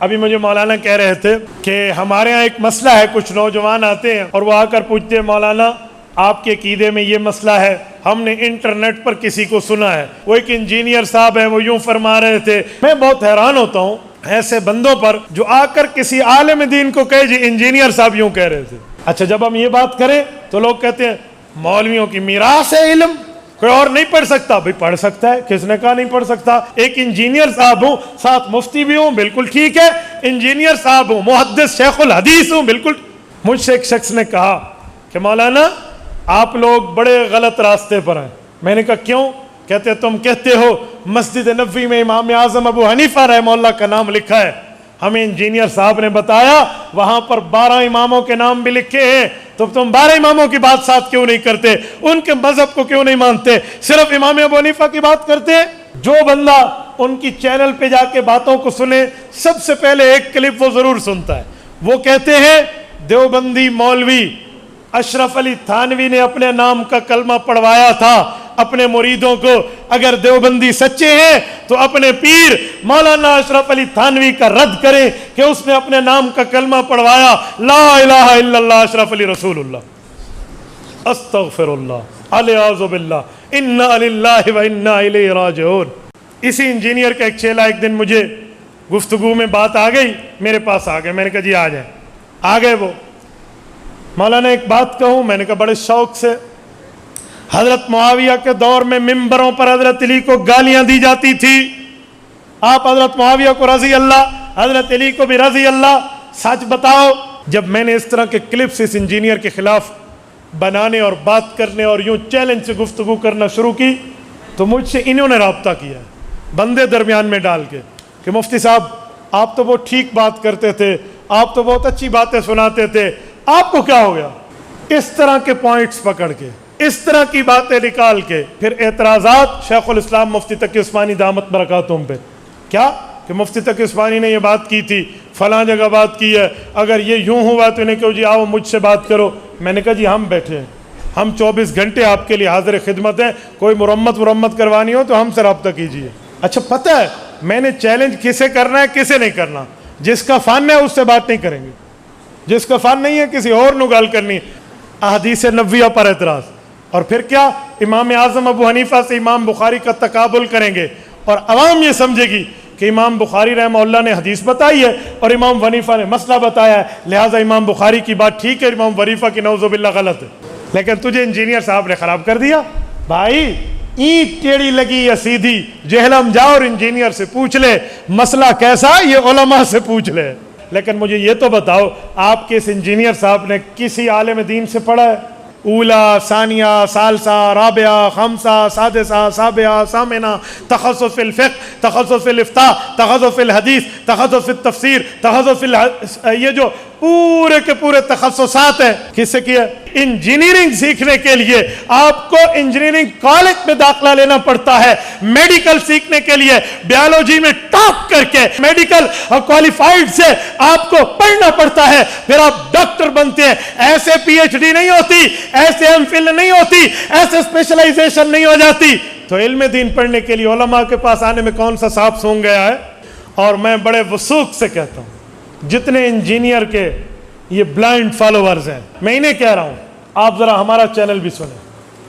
ابھی مجھے مولانا کہہ رہے تھے کہ ہمارے ہاں ایک مسئلہ ہے، کچھ نوجوان آتے ہیں اور وہ آ کر پوچھتے ہیں مولانا آپ کے عقیدے میں یہ مسئلہ ہے، ہم نے انٹرنیٹ پر کسی کو سنا ہے، وہ ایک انجینئر صاحب ہے، وہ یوں فرما رہے تھے۔ میں بہت حیران ہوتا ہوں ایسے بندوں پر جو آ کر کسی عالم دین کو کہے جی انجینئر صاحب یوں کہہ رہے تھے۔ اچھا جب ہم یہ بات کریں تو لوگ کہتے ہیں مولویوں کی میراث ہے علم، کوئی اور نہیں پڑھ سکتا۔ بھئی پڑھ سکتا ہے، کس نے کہا نہیں پڑھ سکتا؟ ایک انجینئر صاحب ہوں، ساتھ مفتی بھی ہوں، بالکل ٹھیک ہے، انجینئر صاحب ہوں، محدث شیخ الحدیث ہوں، بالکل۔ مجھ سے ایک شخص نے کہا کہ مولانا آپ لوگ بڑے غلط راستے پر ہیں۔ میں نے کہا کیوں؟ کہتے تم کہتے ہو مسجد نبوی میں امام اعظم ابو حنیفہ رحمہ اللہ کا نام لکھا ہے، ہمیں انجینئر صاحب نے بتایا وہاں پر 12 اماموں کے نام بھی لکھے ہیں، تو تم 12 اماموں کی بات ساتھ کیوں نہیں کرتے؟ ان کے مذہب کو کیوں نہیں مانتے؟ صرف امام ابو حنیفہ کی بات کرتے ہیں۔ جو بندہ ان کی چینل پہ جا کے باتوں کو سنے، سب سے پہلے ایک کلپ وہ ضرور سنتا ہے۔ وہ کہتے ہیں دیوبندی مولوی اشرف علی تھانوی نے اپنے نام کا کلمہ پڑھوایا تھا اپنے مریدوں کو۔ اگر دیوبندی سچے ہیں تو اپنے پیر مولانا اشرف علی تھانوی کا رد کریں کہ اس نے اپنے نام کا کلمہ پڑھوایا لا الہ الا اللہ اشرف علی رسول اللہ، استغفر اللہ، الیاذ باللہ، انا للہ و انا الیہ راجعون۔ اسی انجینئر کا ایک چیلا ایک دن مجھے گفتگو میں بات آ گئی، میرے پاس آ گئے، میں نے کہا جی آ جائیں۔ آ گئے وہ، مولانا ایک بات کہوں؟ میں نے کہا بڑے شوق سے۔ حضرت معاویہ کے دور میں ممبروں پر حضرت علی کو گالیاں دی جاتی تھی، آپ حضرت معاویہ کو رضی اللہ، حضرت علی کو بھی رضی اللہ، سچ بتاؤ۔ جب میں نے اس طرح کے کلپس اس انجینئر کے خلاف بنانے اور بات کرنے اور یوں چیلنج سے گفتگو کرنا شروع کی تو مجھ سے انہوں نے رابطہ کیا، بندے درمیان میں ڈال کے، کہ مفتی صاحب آپ تو بہت ٹھیک بات کرتے تھے، آپ تو بہت اچھی باتیں سناتے تھے، آپ کو کیا ہو گیا؟ اس طرح کے پوائنٹس پکڑ کے، اس طرح کی باتیں نکال کے پھر اعتراضات شیخ الاسلام مفتی تقی عثمانی دامت برکاتہم پہ۔ کیا کہ مفتی تقی عثمانی نے یہ بات کی تھی، فلاں جگہ بات کی ہے، اگر یہ یوں ہوا تو انہیں کہو جی آؤ مجھ سے بات کرو۔ میں نے کہا جی ہم بیٹھے ہیں، ہم 24 گھنٹے آپ کے لیے حاضر خدمت ہیں، کوئی مرمت کروانی ہو تو ہم سے رابطہ کیجیے۔ اچھا پتہ ہے میں نے چیلنج کسے کرنا ہے کسے نہیں کرنا؟ جس کا فن ہے اس سے بات نہیں کریں گے، جس کا فن نہیں ہے کسی اور نو گال کرنی۔ احادیث نبویہ پر اعتراض، اور پھر کیا امام اعظم ابو حنیفہ سے امام بخاری کا تقابل کریں گے، اور عوام یہ سمجھے گی کہ امام بخاری رحمہ اللہ نے حدیث بتائی ہے اور امام حنیفہ نے مسئلہ بتایا ہے، لہٰذا امام بخاری کی بات ٹھیک ہے، امام حنیفہ کی نعوذ باللہ غلط ہے۔ لیکن تجھے انجینئر صاحب نے خراب کر دیا۔ بھائی اینٹ ٹیڑھی لگی یا سیدھی، جہلم جا اور انجینئر سے پوچھ لے مسئلہ کیسا، یہ علماء سے پوچھ لے۔ لیکن مجھے یہ تو بتاؤ آپ کے اس انجینئر صاحب نے کسی عالم دین سے پڑھا ہے؟ اولا، ثانیہ، ثالثہ، رابعہ، خمسہ، سادسہ، سابعہ، ثامنہ، تخصص فی الفقہ، تخصص فی الافتاء، تخصص فی الحدیث، تخصص فی التفسیر، تخصص فی یہ جو پورے کے پورے تخصصات ہیں کس سے کیا؟ انجینئرنگ سیکھنے کے لیے آپ کو انجینئرنگ کالج میں داخلہ لینا پڑتا ہے، میڈیکل سیکھنے کے لیے بیالوجی میں ٹاپ کر کے میڈیکل کوالیفائڈ سے آپ کو پڑھنا پڑتا ہے، پھر آپ ڈاکٹر بنتے ہیں۔ ایسے پی ایچ ڈی نہیں ہوتی، ایسے ایم فل نہیں ہوتی، ایسے اسپیشلائزیشن نہیں ہو جاتی۔ تو علم دین پڑھنے کے لیے علماء کے پاس آنے میں کون سا سانپ سونگ گیا ہے؟ اور میں بڑے وثوق سے کہتا ہوں جتنے انجینئر کے یہ بلائنڈ فالوورز ہیں، میں انہیں کہہ رہا ہوں آپ ذرا ہمارا چینل بھی سنیں،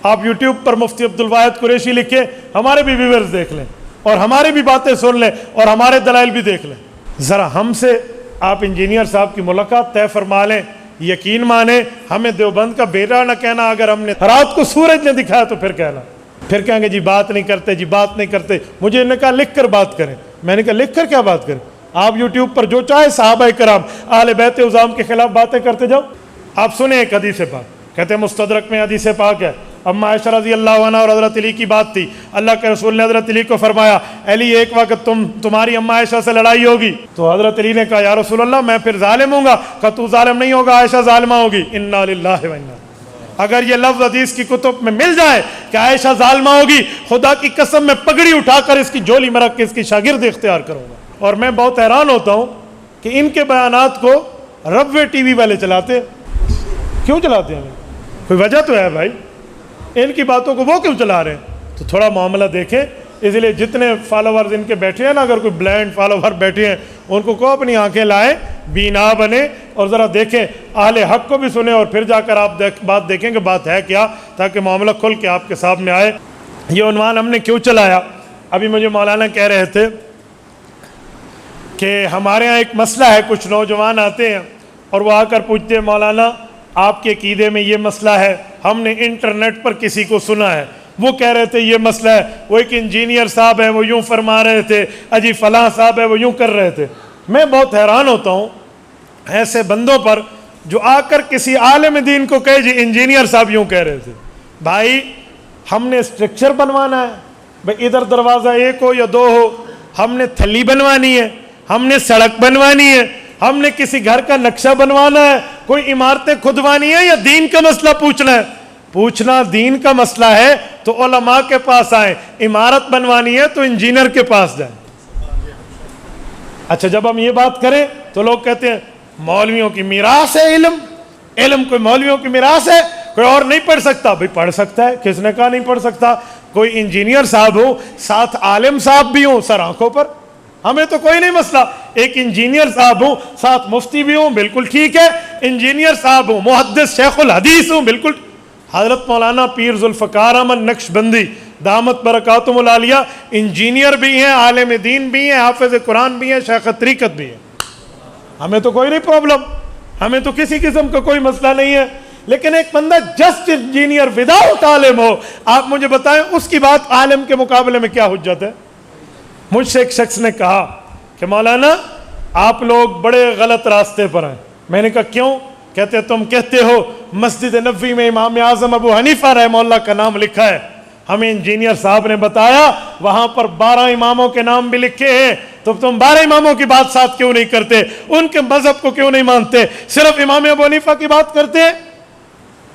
آپ یوٹیوب پر مفتی عبدالواحد قریشی لکھیں، ہمارے بھی ویورز دیکھ لیں اور ہماری بھی باتیں سن لیں اور ہمارے دلائل بھی دیکھ لیں۔ ذرا ہم سے آپ انجینئر صاحب کی ملاقات طے فرما لیں، یقین مانیں، ہمیں دیوبند کا بیٹا نہ کہنا، اگر ہم نے رات کو سورج نے دکھایا تو پھر کہنا، پھر کہیں گے جی بات نہیں کرتے، جی بات نہیں کرتے۔ مجھے انہوں نے کہا لکھ کر بات کریں، میں نے کہا لکھ کر کیا بات کریں؟ آپ یوٹیوب پر جو چاہے صحابہ کرام اہل بیت عظام کے خلاف باتیں کرتے جاؤ۔ آپ سنیں ایک حدیث پاک، کہتے ہیں مستدرک میں حدیث پاک ہے، اما عائشہ رضی اللہ عنہ اور حضرت علی کی بات تھی، اللہ کے رسول نے حضرت علی کو فرمایا علی ایک وقت تمہاری اما عائشہ سے لڑائی ہوگی، تو حضرت علی نے کہا یا رسول اللہ میں پھر ظالم ہوں گا؟ کہا تو ظالم نہیں ہوگا، عائشہ ظالمہ ہوگی۔ انا للہ و انا، اگر یہ لفظ حدیث کی کتب میں مل جائے کہ عائشہ ظالمہ ہوگی، خدا کی قسم میں پگڑی اٹھا کر اس کی جولی میں رکھ کے اس کی شاگرد اختیار کروں گا۔ اور میں بہت حیران ہوتا ہوں کہ ان کے بیانات کو ربوے ٹی وی والے چلاتے، کیوں چلاتے ہیں؟ کوئی وجہ تو ہے بھائی، ان کی باتوں کو وہ کیوں چلا رہے ہیں؟ تو تھوڑا معاملہ دیکھیں، اس لیے جتنے فالوورز ان کے بیٹھے ہیں نا، اگر کوئی بلائنڈ فالوور بیٹھے ہیں ان کو اپنی آنکھیں لائیں، بینا بنے اور ذرا دیکھیں، اہل حق کو بھی سنیں اور پھر جا کر آپ بات دیکھیں کہ بات ہے کیا، تاکہ معاملہ کھل کے آپ کے سامنے آئے۔ یہ عنوان ہم نے کیوں چلایا؟ ابھی مجھے مولانا کہہ رہے تھے کہ ہمارے ہاں ایک مسئلہ ہے، کچھ نوجوان آتے ہیں اور وہ آ کر پوچھتے ہیں مولانا آپ کے عقیدے میں یہ مسئلہ ہے، ہم نے انٹرنیٹ پر کسی کو سنا ہے، وہ کہہ رہے تھے یہ مسئلہ ہے، وہ ایک انجینئر صاحب ہے وہ یوں فرما رہے تھے، اجی فلاں صاحب ہے وہ یوں کر رہے تھے۔ میں بہت حیران ہوتا ہوں ایسے بندوں پر جو آ کر کسی عالم دین کو کہے جی انجینئر صاحب یوں کہہ رہے تھے۔ بھائی ہم نے اسٹرکچر بنوانا ہے، بھائی ادھر دروازہ ایک ہو یا دو ہو، ہم نے تھلی بنوانی ہے، ہم نے سڑک بنوانی ہے، ہم نے کسی گھر کا نقشہ بنوانا ہے، کوئی عمارتیں کھدوانی ہے، یا دین کا مسئلہ پوچھنا ہے؟ پوچھنا دین کا مسئلہ ہے تو علماء کے پاس آئیں، عمارت بنوانی ہے تو انجینئر کے پاس جائیں۔ اچھا جب ہم یہ بات کریں تو لوگ کہتے ہیں مولویوں کی میراث ہے علم، علم کوئی مولویوں کی میراث ہے، کوئی اور نہیں پڑھ سکتا؟ بھئی پڑھ سکتا ہے، کس نے کہا نہیں پڑھ سکتا؟ کوئی انجینئر صاحب ہو ساتھ عالم صاحب بھی ہوں سر آنکھوں پر، ہمیں تو کوئی نہیں مسئلہ، ایک انجینئر صاحب ہوں ساتھ مفتی بھی ہوں بالکل ٹھیک ہے، انجینئر صاحب ہوں محدث شیخ الحدیث ہوں بالکل۔ حضرت مولانا پیر ذوالفقار احمد نقشبندی دامت برکاتہم العالیہ انجینئر بھی ہیں، عالم دین بھی ہیں، حافظ قرآن بھی ہیں، شیخ طریقت بھی ہیں، ہمیں تو کوئی نہیں پرابلم، ہمیں تو کسی قسم کا کوئی مسئلہ نہیں ہے۔ لیکن ایک بندہ جسٹ انجینئر وداؤٹ عالم ہو، آپ مجھے بتائیں اس کی بات عالم کے مقابلے میں کیا حجت ہے؟ مجھ سے ایک شخص نے کہا کہ مولانا آپ لوگ بڑے غلط راستے پر ہیں۔ میں نے کہا کیوں؟ کہتے تم کہتے ہو مسجد نبوی میں امام اعظم ابو حنیفہ رحمہ اللہ کا نام لکھا ہے، ہمیں انجینئر صاحب نے بتایا وہاں پر 12 اماموں کے نام بھی لکھے ہیں، تو تم 12 اماموں کی بات ساتھ کیوں نہیں کرتے؟ ان کے مذہب کو کیوں نہیں مانتے؟ صرف امام ابو حنیفہ کی بات کرتے ہیں؟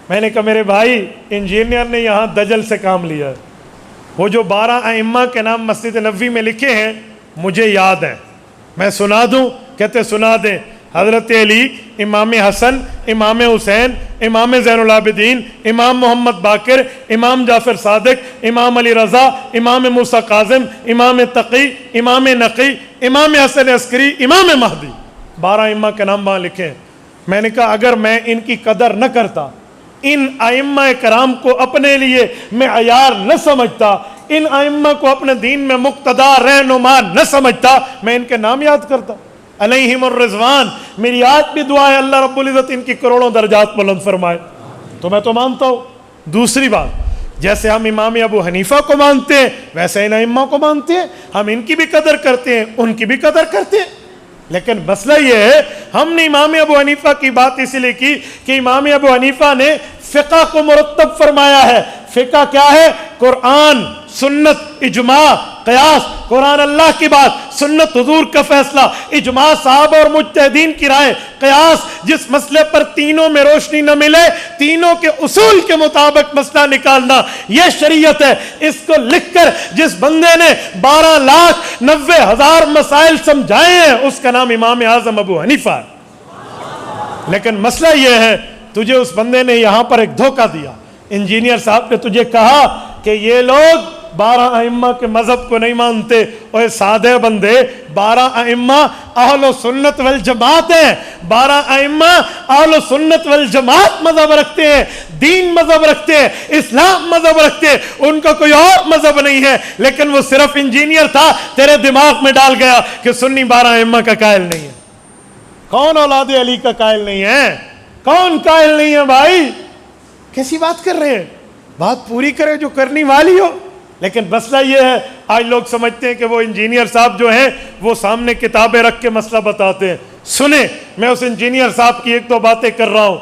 میں نے کہا میرے بھائی انجینئر نے یہاں دجل سے کام لیا ہے، وہ جو 12 ائمہ کے نام مسجد نبوی میں لکھے ہیں مجھے یاد ہیں، میں سنا دوں؟ کہتے سنا دیں۔ حضرت علی، امام حسن، امام حسین، امام زین العابدین، امام محمد باقر، امام جعفر صادق، امام علی رضا، امام موسیٰ کاظم، امام تقی، امام نقی، امام حسن عسکری، امام مہدی، 12 ائمہ کے نام وہاں لکھے ہیں۔ میں نے کہا اگر میں ان کی قدر نہ کرتا، ان ائمہ کرام کو اپنے لیے معیار نہ سمجھتا، ان ائمہ کو اپنے دین میں مقتدا رہنما نہ سمجھتا، میں ان کے نام یاد کرتا علیہم الرضوان۔ میری آج بھی دعا ہے اللہ رب العزت ان کی کروڑوں درجات بلند فرمائے، تو میں تو مانتا ہوں۔ دوسری بات، جیسے ہم امام ابو حنیفہ کو مانتے ہیں ویسے ان ائمہ کو مانتے ہیں، ہم ان کی بھی قدر کرتے ہیں ان کی بھی قدر کرتے ہیں۔ لیکن مسئلہ یہ ہے ہم نے امام ابو حنیفہ کی بات اس لیے کی کہ امام ابو حنیفہ نے فقہ کو مرتب فرمایا ہے۔ فقہ کیا ہے؟ قرآن، سنت، اجماع، قیاس، قرآن اللہ کی بات، سنت حضور کا فیصلہ، اجماع صحابہ اور مجتہدین کی رائے، قیاس جس مسئلے پر تینوں میں روشنی نہ ملے تینوں کے اصول کے مطابق مسئلہ نکالنا، یہ شریعت ہے۔ اس کو لکھ کر جس بندے نے 12,90,000 مسائل سمجھائے ہیں اس کا نام امام اعظم ابو حنیفہ ہے۔ لیکن مسئلہ یہ ہے تجھے اس بندے نے یہاں پر ایک دھوکہ دیا، انجینئر صاحب نے تجھے کہا کہ یہ لوگ 12 ائمہ کے مذہب کو نہیں مانتے، اور سادے بندے 12 ائمہ اہل سنت والجماعت ہیں، 12 ائمہ اہل سنت والجماعت مذہب رکھتے ہیں، دین مذہب رکھتے ہیں، اسلام مذہب رکھتے ہیں، ان کا کوئی اور مذہب نہیں ہے۔ لیکن وہ صرف انجینئر تھا، تیرے دماغ میں ڈال گیا کہ سنی 12 ائمہ کا قائل نہیں ہے۔ کون اولاد علی کا قائل نہیں ہے؟ کون قائل نہیں ہے بھائی؟ کیسی بات کر رہے ہیں؟ بات پوری کرے جو کرنی والی ہو۔ لیکن مسئلہ یہ ہے آج لوگ سمجھتے ہیں کہ وہ انجینئر صاحب جو ہیں وہ سامنے کتابیں رکھ کے مسئلہ بتاتے ہیں۔ سنیں، میں اس انجینئر صاحب کی ایک دو باتیں کر رہا ہوں۔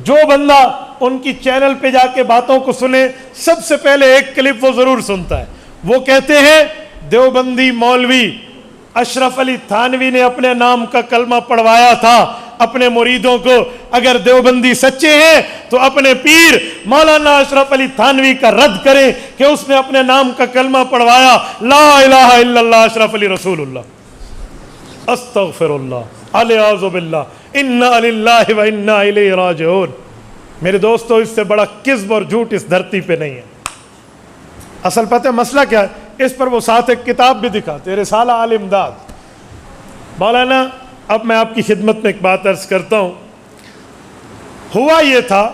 جو بندہ ان کی چینل پہ جا کے باتوں کو سنے سب سے پہلے ایک کلپ وہ ضرور سنتا ہے۔ وہ کہتے ہیں دیوبندی مولوی اشرف علی تھانوی نے اپنے نام کا کلمہ پڑھوایا تھا اپنے مریدوں کو۔ اگر دیوبندی سچے ہیں تو اپنے پیر مولانا اشرف علی تھانوی کا رد کریں کہ اس نے اپنے نام کا کلمہ پڑھوایا، لا الہ الا اللہ اشرف علی رسول اللہ، استغفر اللہ، الیاذ باللہ، انا للہ و انا الیہ راجعون۔ میرے دوستو، اس سے بڑا کذب اور جھوٹ اس دھرتی پہ نہیں ہے۔ اصل پتہ ہے مسئلہ کیا ہے؟ اس پر وہ ساتھ ایک کتاب بھی دکھاتے، رسالہ آل امداد۔ مولانا اب میں آپ کی خدمت میں ایک بات عرض کرتا ہوں۔ ہوا یہ تھا،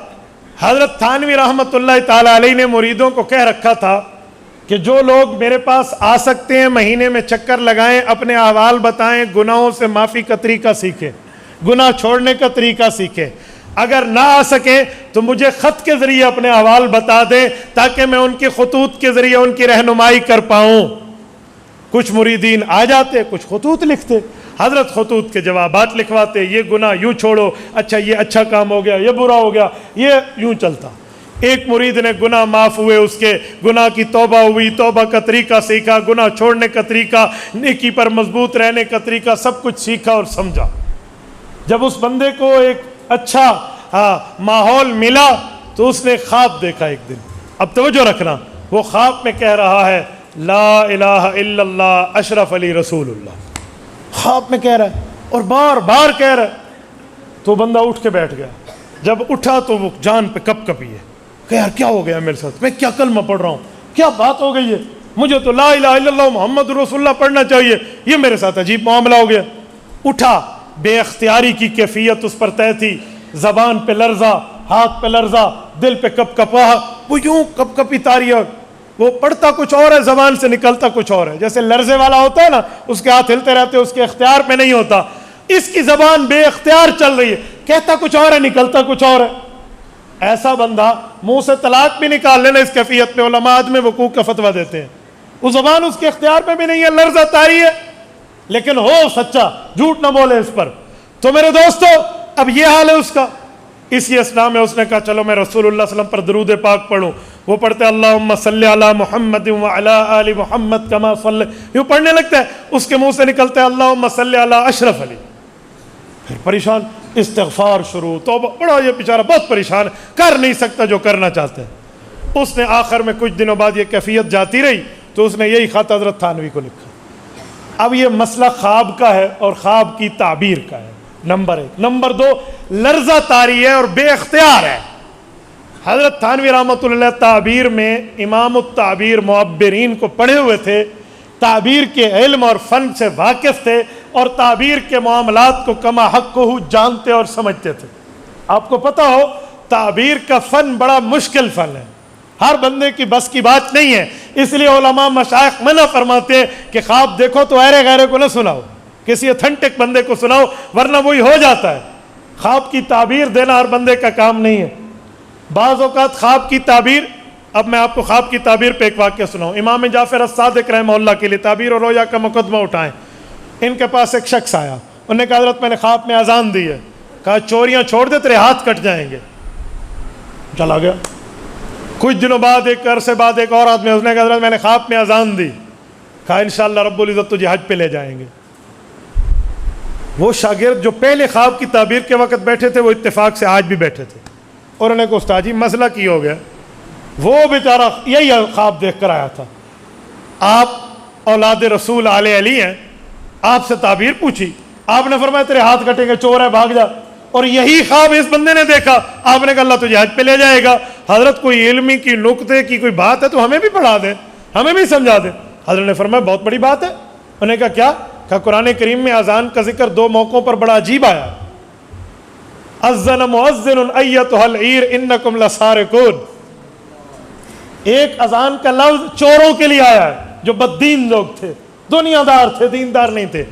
حضرت تھانوی رحمۃ اللہ تعالی علیہ نے مریدوں کو کہہ رکھا تھا کہ جو لوگ میرے پاس آ سکتے ہیں مہینے میں چکر لگائیں، اپنے احوال بتائیں، گناہوں سے معافی کا طریقہ سیکھیں، گناہ چھوڑنے کا طریقہ سیکھیں۔ اگر نہ آ سکیں تو مجھے خط کے ذریعے اپنے احوال بتا دیں تاکہ میں ان کی خطوط کے ذریعے ان کی رہنمائی کر پاؤں۔ کچھ مریدین آ جاتے، کچھ خطوط لکھتے، حضرت خطوط کے جوابات لکھواتے، یہ گناہ یوں چھوڑو، اچھا یہ اچھا کام ہو گیا، یہ برا ہو گیا، یہ یوں چلتا۔ ایک مرید نے گناہ معاف ہوئے، اس کے گناہ کی توبہ ہوئی، توبہ کا طریقہ سیکھا، گناہ چھوڑنے کا طریقہ، نیکی پر مضبوط رہنے کا طریقہ، سب کچھ سیکھا اور سمجھا۔ جب اس بندے کو ایک اچھا ماحول ملا تو اس نے خواب دیکھا ایک دن۔ اب توجہ رکھنا، وہ خواب میں کہہ رہا ہے لا الہ الا اللہ اشرف علی رسول اللہ، خواب میں کہہ رہا ہے اور بار بار کہہ رہا ہے۔ تو بندہ اٹھ کے بیٹھ گیا۔ جب اٹھا تو وہ جان پہ کپ کپی ہے کہ یار کیا ہو گیا میرے ساتھ، میں کیا کلمہ پڑھ رہا ہوں، کیا بات ہو گئی ہے، مجھے تو لا الہ الا اللہ محمد رسول اللہ پڑھنا چاہیے، یہ میرے ساتھ عجیب معاملہ ہو گیا۔ اٹھا، بے اختیاری کی کیفیت اس پر طے تھی، زبان پہ لرزہ، ہاتھ پہ لرزہ، دل پہ کپ کپاہٹ، وہ یوں کپ کپی تاری ہے، وہ پڑھتا کچھ اور ہے، زبان سے نکلتا کچھ اور ہے۔ جیسے لرزے والا ہوتا ہے نا، اس کے ہاتھ ہلتے رہتے، اس کے اختیار پہ نہیں ہوتا، اس کی زبان بے اختیار چل رہی ہے، کہتا کچھ اور ہے، نکلتا کچھ اور ہے۔ ایسا بندہ منہ سے طلاق بھی نکال لینا، اس کیفیت میں علماء عدم وقوع کا فتویٰ دیتے ہیں۔ وہ زبان اس کے اختیار پہ بھی نہیں ہے، لرزہ طاری ہے، لیکن ہو سچا، جھوٹ نہ بولے اس پر۔ تو میرے دوستو اب یہ حال ہے اس کا۔ اسی اسنا میں اس نے کہا چلو میں رسول اللہ صلی اللہ علیہ وسلم پر درود پاک پڑھوں۔ وہ پڑھتے اللہم صلی علی محمد وعلی آل محمد کما صلی، یوں پڑھنے لگتا ہے، اس کے منہ سے نکلتا ہے اللہم صلی علی اشرف علی۔ پھر پریشان، استغفار شروع، توبہ، بڑا یہ بیچارہ بہت پریشان، کر نہیں سکتا جو کرنا چاہتے ہیں۔ اس نے آخر میں کچھ دنوں بعد یہ کیفیت جاتی رہی تو اس نے یہی خط حضرت تھانوی کو لکھا۔ اب یہ مسئلہ خواب کا ہے اور خواب کی تعبیر کا ہے، نمبر ایک۔ نمبر دو، لرزہ طاری ہے اور بے اختیار ہے۔ حضرت تھانوی رحمۃ اللہ تعبیر میں امام التعبیر معبرین کو پڑھے ہوئے تھے، تعبیر کے علم اور فن سے واقف تھے اور تعبیر کے معاملات کو کما حق کو جانتے اور سمجھتے تھے۔ آپ کو پتہ ہو تعبیر کا فن بڑا مشکل فن ہے، ہر بندے کی بس کی بات نہیں ہے، اس لیے علماء مشائخ منع فرماتے ہیں کہ خواب دیکھو تو ایرے غیرے کو نہ سناؤ، کسی اتھنٹک بندے کو سناؤ ورنہ وہی ہو جاتا ہے۔ خواب کی تعبیر دینا ہر بندے کا کام نہیں ہے۔ بعض اوقات خواب کی تعبیر، اب میں آپ کو خواب کی تعبیر پہ ایک واقعہ سناؤں۔ امام جعفر الصادق رحمہ اللہ کے لیے تعبیر اور رویا کا مقدمہ اٹھائیں۔ ان کے پاس ایک شخص آیا، انہوں نے کہا حضرت میں نے خواب میں اذان دی ہے، کہا چوریاں چھوڑ دے تیرے ہاتھ کٹ جائیں گے۔ چلا گیا۔ کچھ دنوں بعد، ایک عرصے بعد ایک اور آدمی، اس نے کہا حضرت میں نے خواب میں اذان دی، کہا انشاءاللہ رب العزت تجھے حج پہ لے جائیں گے۔ وہ شاگرد جو پہلے خواب کی تعبیر کے وقت بیٹھے تھے وہ اتفاق سے آج بھی بیٹھے تھے، اور انہوں نے کہا استاد جی مسئلہ کی ہو گیا؟ وہ بیچارہ یہی خواب دیکھ کر آیا تھا، آپ اولاد رسول آل علی ہیں، آپ سے تعبیر پوچھی، آپ نے فرمایا تیرے ہاتھ کٹیں گے، چور ہے بھاگ جا، اور یہی خواب اس بندے نے دیکھا، آپ نے کہا اللہ تجھے حج پہ لے جائے گا۔ حضرت کوئی علمی کی نقطے کی کوئی بات ہے تو ہمیں بھی پڑھا دیں، ہمیں بھی سمجھا دیں۔ حضرت نے فرمایا بہت بڑی بات ہے۔ انہوں نے کہا کیا؟ کہا قرآن کریم میں اذان کا ذکر دو موقعوں پر بڑا عجیب آیا، اذن مؤذن ایتھا العیر انکم لسارقون۔ ایک اذان کا لفظ چوروں کے لیے آیا ہے جو بددین لوگ تھے، دنیا دار تھے، دیندار نہیں تھے،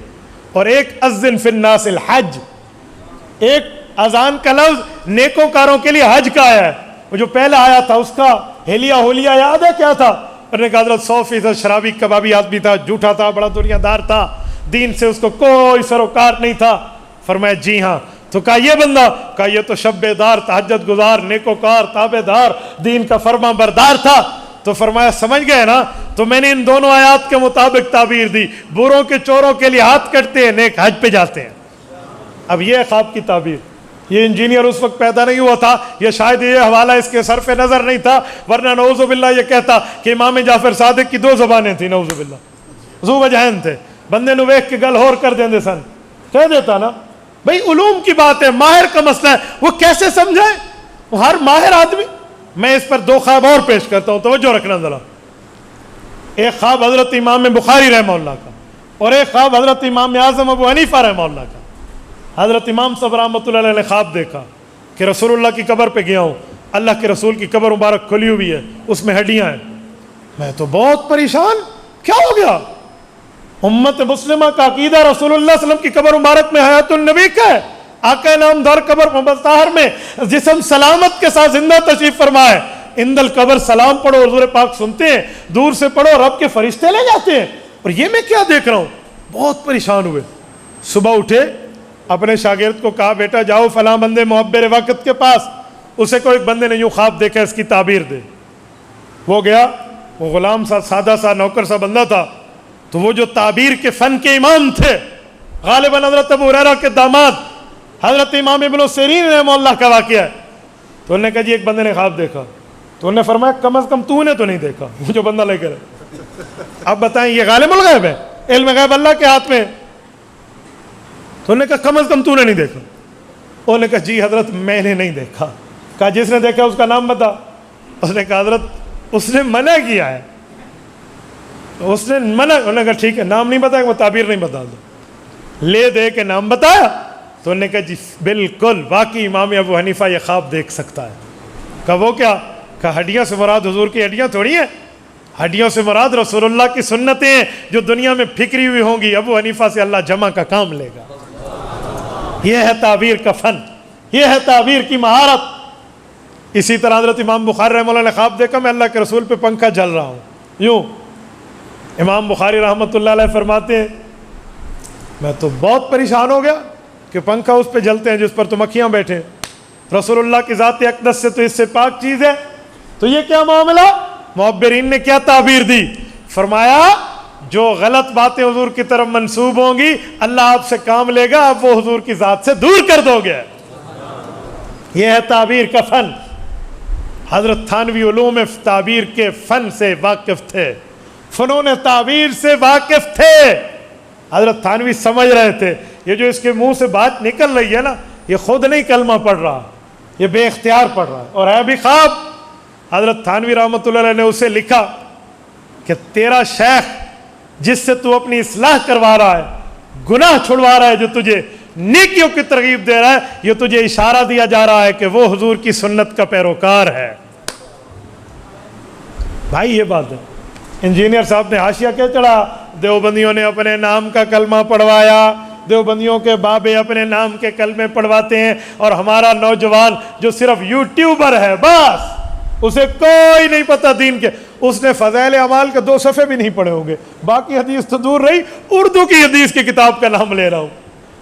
اور ایک اذن فی الناس الحج، ایک اذان کا لفظ نیکوں کاروں کے لیے حج کا آیا ہے۔ وہ جو پہلا آیا تھا اس کا ہیلیا ہولیا یاد ہے کیا تھا؟ انہوں نے کہا حضرت 100% شرابی کبابی آدمی تھا، جھوٹا تھا، بڑا دنیا دار تھا، دین سے اس کو کوئی سروکار نہیں تھا۔ فرمایا جی ہاں۔ تو کہا یہ بندہ؟ کہا یہ تو شب بیدار، تہجد گزار، نیکوکار، تابع دار، دین کا فرما بردار تھا۔ تو فرمایا سمجھ گئے نا؟ تو میں نے ان دونوں آیات کے مطابق تعبیر دی، بروں کے چوروں کے لیے ہاتھ کٹتے ہیں، نیک حج پہ جاتے ہیں۔ اب یہ خواب کی تعبیر، یہ انجینئر اس وقت پیدا نہیں ہوا تھا، یہ شاید یہ حوالہ اس کے صرف نظر نہیں تھا، ورنہ نعوذ باللہ یہ کہتا کہ امام جعفر صادق کی 2 زبانیں تھیں، نعوذ باللہ، ذو وجہین تھے، بندے نو ویکھ کے گل ہور کر دیندے سن، کہہ دیتا نا بھئی علوم کی بات ہے، ماہر کا مسئلہ ہے، وہ کیسے سمجھائے؟ وہ ہر ماہر آدمی۔ میں اس پر 2 خواب اور پیش کرتا ہوں، توجہ رکھنا ذرا۔ ایک خواب حضرت امام بخاری رحمہ اللہ کا اور ایک خواب حضرت امام اعظم ابو حنیفہ رحمہ اللہ کا۔ حضرت امام صاحب رحمۃ اللہ علیہ نے خواب دیکھا کہ رسول اللہ کی قبر پہ گیا ہوں، اللہ کے رسول کی قبر مبارک کھلی ہوئی ہے، اس میں ہڈیاں ہیں۔ میں تو بہت پریشان، کیا ہو گیا؟ امت مسلمہ کا عقیدہ رسول اللہ صلی اللہ علیہ وسلم کی قبر مبارک میں حیات النبی کا ہے، آقا نامدار قبر مطہر میں جسم سلامت کے ساتھ زندہ تشریف فرما ہے، اند القبر سلام پڑھو، حضور پاک سنتے ہیں، دور سے پڑھو رب کے فرشتے لے جاتے ہیں، اور یہ میں کیا دیکھ رہا ہوں؟ بہت پریشان ہوئے۔ صبح اٹھے، اپنے شاگرد کو کہا بیٹا جاؤ فلاں بندے محبر وقت کے پاس، اسے کو ایک بندے نے یوں خواب دیکھا اس کی تعبیر دے۔ وہ گیا، وہ غلام سا سادہ سا نوکر سا بندہ تھا، تو وہ جو تعبیر کے فن کے امام تھے، غالباً حضرت ابو ہریرہ کے داماد حضرت امام ابن سیرین رحمہ اللہ کا واقعہ ہے۔ تو انہوں نے کہا جی ایک بندے نے خواب دیکھا، تو انہوں نے فرمایا کم از کم تو نے تو نہیں دیکھا، وہ جو بندہ لے کر ہے۔ اب بتائیں یہ غالب الغیب ہے، علم غیب اللہ کے ہاتھ میں۔ تو انہوں نے کہا کم از کم تو نے نہیں دیکھا۔ انہوں نے کہا جی حضرت میں نے نہیں دیکھا۔ کہا جس نے دیکھا اس کا نام بتا۔ اس نے کہا حضرت اس نے منع کیا ہے، اس نے منع۔ انہوں نے کہا ٹھیک ہے، نام نہیں بتایا، وہ تعبیر نہیں بتا دو، لے دے کے نام بتایا۔ تو انہوں نے کہا جی بالکل واقعی امام ابو حنیفہ یہ خواب دیکھ سکتا ہے۔ کہا وہ کیا؟ کہا ہڈیاں سے مراد حضور کی ہڈیاں تھوڑی ہیں، ہڈیوں سے مراد رسول اللہ کی سنتیں ہیں جو دنیا میں پھکری ہوئی ہوں گی، ابو حنیفہ سے اللہ جمع کا کام لے گا۔ یہ ہے تعبیر کا فن، یہ ہے تعبیر کی مہارت۔ اسی طرح حضرت امام بخاری رحمہ اللہ نے خواب دیکھا میں اللہ کے رسول پہ پنکھا جل رہا ہوں، یوں۔ امام بخاری رحمۃ اللہ علیہ فرماتے ہیں میں تو بہت پریشان ہو گیا کہ پنکھا اس پہ جلتے ہیں جس پر تو مکھیاں بیٹھے، رسول اللہ کی ذات اقدس سے تو اس سے پاک چیز ہے، تو یہ کیا معاملہ؟ معبرین نے کیا تعبیر دی؟ فرمایا جو غلط باتیں حضور کی طرف منسوب ہوں گی اللہ آپ سے کام لے گا، آپ وہ حضور کی ذات سے دور کر دو گے۔ یہ ہے تعبیر کا فن۔ حضرت تھانوی علوم تعبیر کے فن سے واقف تھے، فنون تعبیر سے واقف تھے۔ حضرت تھانوی سمجھ رہے تھے یہ جو اس کے منہ سے بات نکل رہی ہے نا، یہ خود نہیں کلمہ پڑھ رہا، یہ بے اختیار پڑھ رہا ہے اور ہے بھی خواب۔ حضرت تھانوی رحمۃ اللہ علیہ نے اسے لکھا کہ تیرا شیخ جس سے تو اپنی اصلاح کروا رہا ہے، گناہ چھڑوا رہا ہے، جو تجھے نیکیوں کی ترغیب دے رہا ہے، یہ تجھے اشارہ دیا جا رہا ہے کہ وہ حضور کی سنت کا پیروکار ہے۔ بھائی یہ بات ہے۔ انجینئر صاحب نے حاشیہ کیا چڑھا؟ دیوبندیوں نے اپنے نام کا کلمہ پڑھوایا، دیوبندیوں کے بابے اپنے نام کے کلمے پڑھواتے ہیں، اور ہمارا نوجوان جو صرف یوٹیوبر ہے بس اسے کوئی نہیں پتہ دین کے، اس نے فضائل اعمال کے 2 صفحے بھی نہیں پڑھے ہوں گے، باقی حدیث تو دور رہی، اردو کی حدیث کی کتاب کا نام لے رہا ہوں،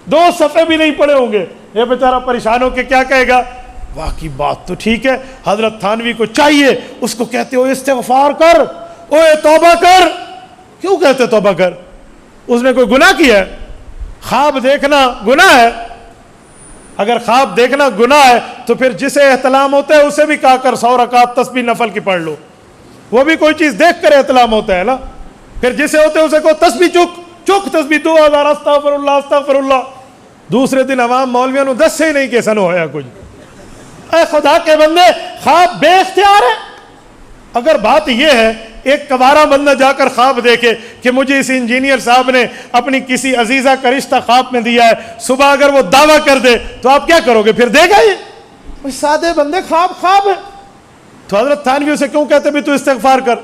2 صفحے بھی نہیں پڑھے ہوں گے۔ یہ بیچارہ پریشان ہو کے کیا کہے گا؟ واقعی بات تو ٹھیک ہے، حضرت تھانوی کو چاہیے اس کو کہتے ہو استغفار کر، اوے توبہ کر۔ کیوں کہتے توبہ کر؟ اس نے کوئی گناہ کیا ہے؟ خواب دیکھنا گناہ ہے؟ اگر خواب دیکھنا گناہ ہے تو پھر جسے احتلام ہوتا ہے اسے بھی کہا کر 100 رکعت تسبیح نفل کی پڑھ لو، وہ بھی کوئی چیز دیکھ کر احتلام ہوتا ہے نا۔ پھر جسے ہوتے ہیں اسے کو تسبیح چک تسبیح 2000 استغفر اللہ استغفر اللہ۔ دوسرے دن عوام مولویوں نے 10 سے ہی نہیں کہ سنو ہویا کچھ۔ اے خدا کے بندے، خواب بے اختیار ہے۔ اگر بات یہ ہے ایک کوارا بندہ جا کر خواب دیکھے کہ مجھے اس انجینئر صاحب نے اپنی کسی عزیزہ کا رشتہ خواب میں دیا ہے، صبح اگر وہ دعویٰ کر دے تو آپ کیا کرو گے؟ پھر دے گا یہ؟ سادے بندے، خواب ہے۔ تو حضرت تھانوی اسے کیوں کہتے بھی تو استغفار کر؟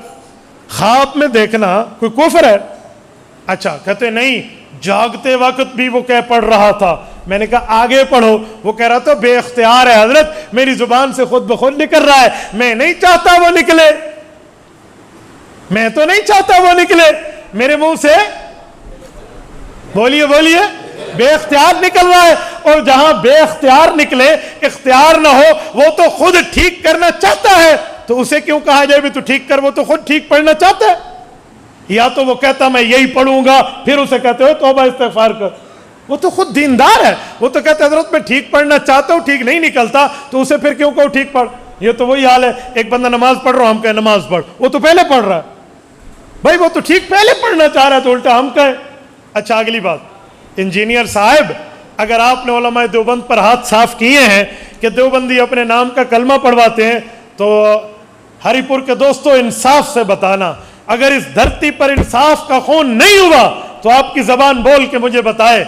خواب میں دیکھنا کوئی کفر ہے؟ اچھا کہتے نہیں، جاگتے وقت بھی وہ کہہ پڑھ رہا تھا۔ میں نے کہا آگے پڑھو۔ وہ کہہ رہا تھا بے اختیار ہے حضرت، میری زبان سے خود بخود نکل رہا ہے، میں نہیں چاہتا وہ نکلے، میں تو نہیں چاہتا وہ نکلے میرے منہ سے، بولیے بے اختیار نکل رہا ہے۔ اور جہاں بے اختیار نکلے، اختیار نہ ہو، وہ تو خود ٹھیک کرنا چاہتا ہے، تو اسے کیوں کہا جائے بھی تو ٹھیک کر؟ وہ تو خود ٹھیک پڑھنا چاہتا ہے۔ یا تو وہ کہتا میں یہی پڑھوں گا، پھر اسے کہتے ہو توبہ استغفار کر۔ وہ تو خود دیندار ہے، وہ تو کہتا ہے حضرت میں ٹھیک پڑھنا چاہتا ہوں، ٹھیک نہیں نکلتا، تو اسے پھر کیوں کہو ٹھیک پڑھ؟ یہ تو وہی حال ہے، ایک بندہ نماز پڑھ رہا ہوں، ہم کہیں نماز پڑھ، وہ تو پہلے پڑھ رہا ہے بھائی، وہ تو ٹھیک پہلے پڑھنا چاہ رہا ہے، تو الٹا ہم کہیں۔ اچھا اگلی بات، انجینئر صاحب اگر آپ نے علماء دیوبند پر ہاتھ صاف کیے ہیں کہ دیوبندی اپنے نام کا کلمہ پڑھواتے ہیں، تو ہری پور کے دوستوں انصاف سے بتانا اگر اس دھرتی پر انصاف کا خون نہیں ہوا تو آپ کی زبان بول کے مجھے بتائے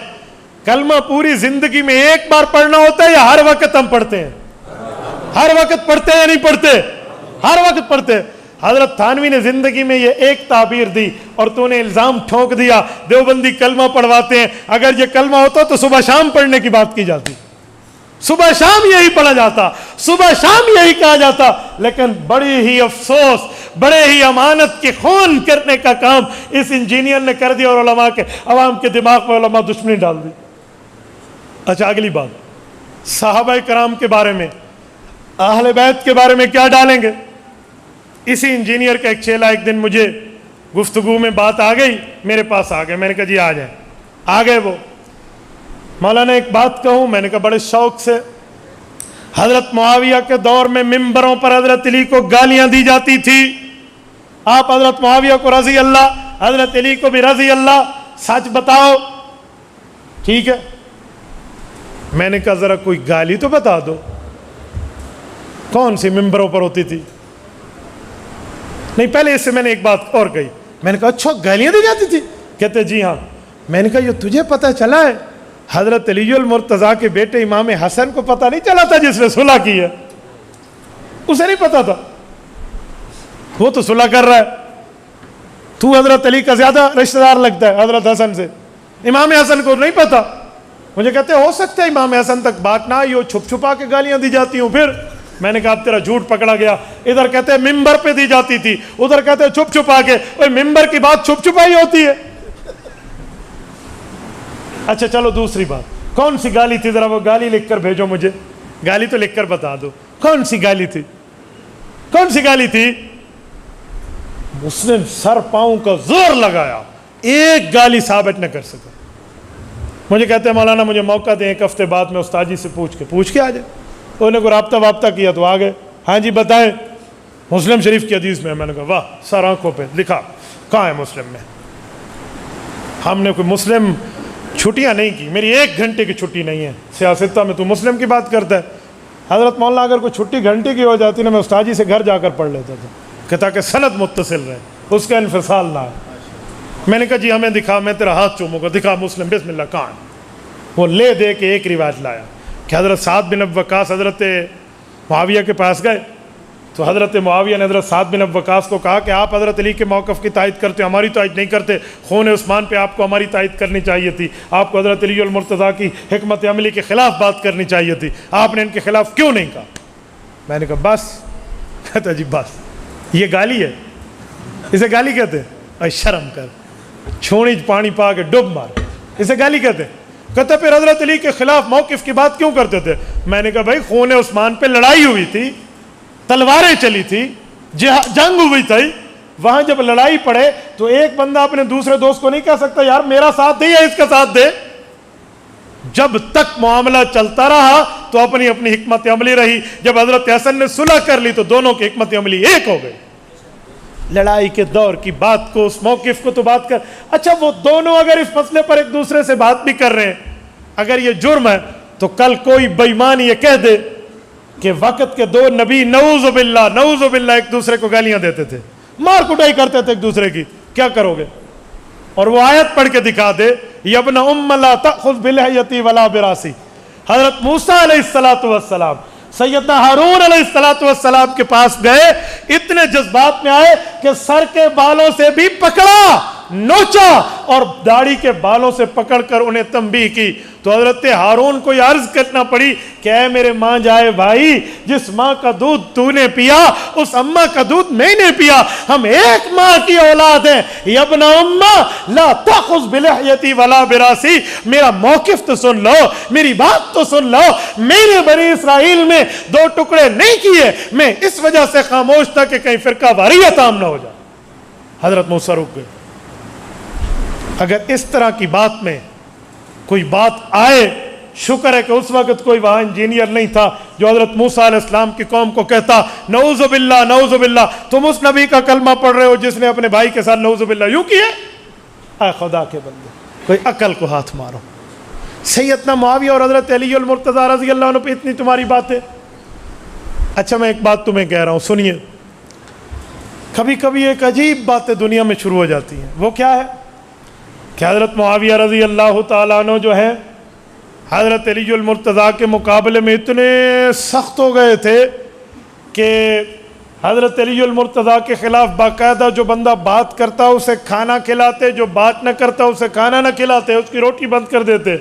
کلمہ پوری زندگی میں ایک بار پڑھنا ہوتا ہے یا ہر وقت ہم پڑھتے ہیں؟ ہر وقت پڑھتے ہیں یا نہیں پڑھتے؟ ہر وقت پڑھتے ہیں۔ حضرت تھانوی نے زندگی میں یہ ایک تعبیر دی اور تو نے الزام ٹھونک دیا دیوبندی کلمہ پڑھواتے ہیں۔ اگر یہ کلمہ ہوتا تو صبح شام پڑھنے کی بات کی جاتی، صبح شام یہی پڑھا جاتا، صبح شام یہی کہا جاتا، لیکن بڑی ہی افسوس، بڑے ہی امانت کے خون کرنے کا کام اس انجینئر نے کر دیا اور علماء کے عوام کے دماغ پر علماء دشمنی ڈال دی۔ اچھا اگلی بات، صحابہ کرام کے بارے میں، اہل بیت کے بارے میں کیا ڈالیں گے؟ اسی انجینئر کا ایک چیلا ایک دن مجھے گفتگو میں بات آ گئی، میرے پاس آ گئے، میں نے کہا جی آ جائیں، آ گئے وہ، مولانا ایک بات کہوں؟ میں نے کہا بڑے شوق سے۔ حضرت معاویہ کے دور میں ممبروں پر حضرت علی کو گالیاں دی جاتی تھی، آپ حضرت معاویہ کو رضی اللہ، حضرت علی کو بھی رضی اللہ، سچ بتاؤ، ٹھیک ہے؟ میں نے کہا ذرا کوئی گالی تو بتا دو، کون سی ممبروں پر ہوتی تھی؟ نہیں، پہلے اس سے میں نے ایک بات اور کہی، میں نے کہا اچھا گالیاں دی جاتی تھی؟ کہتے جی ہاں۔ میں نے کہا یہ تجھے پتہ چلا ہے؟ حضرت علی المرتضیٰ کے بیٹے امام حسن کو پتہ نہیں چلا تھا جس نے صلح کی ہے؟ اسے نہیں پتا تھا، وہ تو صلح کر رہا ہے، تو حضرت علی کا زیادہ رشتہ دار لگتا ہے حضرت حسن سے، امام حسن کو نہیں پتا۔ مجھے کہتے ہو سکتا ہے امام حسن تک بات نہ آئی ہو، چھپ چھپا کے گالیاں دی جاتی ہوں۔ پھر میں نے کہا اب تیرا جھوٹ پکڑا گیا، ادھر کہتے ہیں ممبر پہ دی جاتی تھی، ادھر کہتے ہیں چھپ چھپا کے، اوہ ممبر کی بات چھپ چھپائی ہوتی ہے؟ اچھا چلو دوسری بات، کون سی گالی تھی؟ ذرا وہ گالی لکھ کر بھیجو مجھے، گالی تو لکھ کر بتا دو، کون سی گالی تھی؟ کون سی گالی تھی؟ مسلم سر پاؤں کا زور لگایا، ایک گالی ثابت نہ کر سکا۔ مجھے کہتے ہیں مولانا مجھے موقع دیں، ایک ہفتے بعد میں استاد جی سے پوچھ کے آ جائے۔ انہوں نے کوئی رابطہ کیا تو آ گئے، ہاں جی بتائیں، مسلم شریف کی حدیث میں نے کہا واہ، سر آنکھوں پہ لکھا، کہاں ہے مسلم میں؟ ہم نے کوئی مسلم چھٹیاں نہیں کی، میری 1 گھنٹے کی چھٹی نہیں ہے سیاستہ میں، تو مسلم کی بات کرتا ہے؟ حضرت مولانا اگر کوئی چھٹی گھنٹے کی ہو جاتی نا، میں استاد جی سے گھر جا کر پڑھ لیتا تھا کہ تاکہ سند متصل رہے، اس کا انفصال نہ ہے۔ میں نے کہا جی ہمیں دکھا، میں تیرا ہاتھ چوموں گا، دکھا مسلم، بسم اللہ، کہاں ہے؟ وہ لے دے کے ایک روایت لایا کہ حضرت سعد بن ابی وقاص حضرت معاویہ کے پاس گئے، تو حضرت معاویہ نے حضرت سعد بن ابی وقاص کو کہا کہ آپ حضرت علی کے موقف کی تائید کرتے ہو، ہماری تائید نہیں کرتے، خون عثمان پہ آپ کو ہماری تائید کرنی چاہیے تھی، آپ کو حضرت علی المرتضیٰ کی حکمت عملی کے خلاف بات کرنی چاہیے تھی، آپ نے ان کے خلاف کیوں نہیں کہا؟ میں نے کہا بس۔ کہتا جی بس، یہ گالی ہے؟ اسے گالی کہتے ہیں؟ اے شرم کر، چھوڑی پانی پا کے ڈب مار، اسے گالی کہتے ہیں؟ کہتا پھر حضرت علی کے خلاف موقف کی بات کیوں کرتے تھے؟ میں نے کہا بھائی خون عثمان پہ لڑائی ہوئی تھی، تلواریں چلی تھی، جنگ ہوئی تھی، وہاں جب لڑائی پڑے تو ایک بندہ اپنے دوسرے دوست کو نہیں کہہ سکتا یار میرا ساتھ دے یا اس کا ساتھ دے۔ جب تک معاملہ چلتا رہا تو اپنی اپنی حکمت عملی رہی، جب حضرت حسن نے صلح کر لی تو دونوں کی حکمت عملی ایک ہو گئی۔ لڑائی کے دور کی بات کو، اس موقف کو تو بات کر، اچھا وہ دونوں اگر اس مسئلے پر ایک دوسرے سے بات بھی کر رہے ہیں، اگر یہ جرم ہے تو کل کوئی بے ایمان یہ کہہ دے کہ وقت کے 2 نبی نعوذ باللہ ایک دوسرے کو گالیاں دیتے تھے، مار کٹائی کرتے تھے ایک دوسرے کی، کیا کرو گے؟ اور وہ آیت پڑھ کے دکھا دے، یا ابن ام لا تأخذ بلحیتی ولا براسی، حضرت موسیٰ علیہ السلام سیدنا ہارون علیہ السلام کے پاس گئے، اتنے جذبات میں آئے کہ سر کے بالوں سے بھی پکڑا، نوچا اور داڑھی کے بالوں سے پکڑ کر انہیں تنبیہ کی، تو حضرت ہارون کو یہ عرض کرنا پڑی کہ اے میرے ماں جائے بھائی، جس ماں کا دودھ تو نے پیا اس اماں کا دودھ میں نے پیا، ہم ایک ماں کی اولاد ہیں، یا ابن امہ لا تأخذ بلحیتی ولا براسی، میرا موقف تو سن لو، میری بات تو سن لو، میں نے بنی اسرائیل میں 2 ٹکڑے نہیں کیے، میں اس وجہ سے خاموش تھا کہ کہیں فرقہ واریت عام نہ ہو جائے۔ حضرت موسیٰ رک گئے۔ اگر اس طرح کی بات میں کوئی بات آئے، شکر ہے کہ اس وقت کوئی وہاں انجینئر نہیں تھا جو حضرت موسیٰ علیہ السلام کی قوم کو کہتا نعوذ باللہ تم اس نبی کا کلمہ پڑھ رہے ہو جس نے اپنے بھائی کے ساتھ نعوذ باللہ یوں کیے۔ اے خدا کے بندے، کوئی عقل کو ہاتھ مارو۔ سیدنا معاویہ اور حضرت علی المرتضیٰ رضی اللہ عنہ پہ اتنی تمہاری بات ہے۔ اچھا میں ایک بات تمہیں کہہ رہا ہوں، سنیے، کبھی کبھی ایک عجیب باتیں دنیا میں شروع ہو جاتی ہیں. وہ کیا ہے کہ حضرت معاویہ رضی اللہ تعالیٰ عنہ جو ہے حضرت علی المرتضیٰ کے مقابلے میں اتنے سخت ہو گئے تھے کہ حضرت علی المرتضیٰ کے خلاف باقاعدہ جو بندہ بات کرتا اسے کھانا کھلاتے، جو بات نہ کرتا اسے کھانا نہ کھلاتے، اس کی روٹی بند کر دیتے.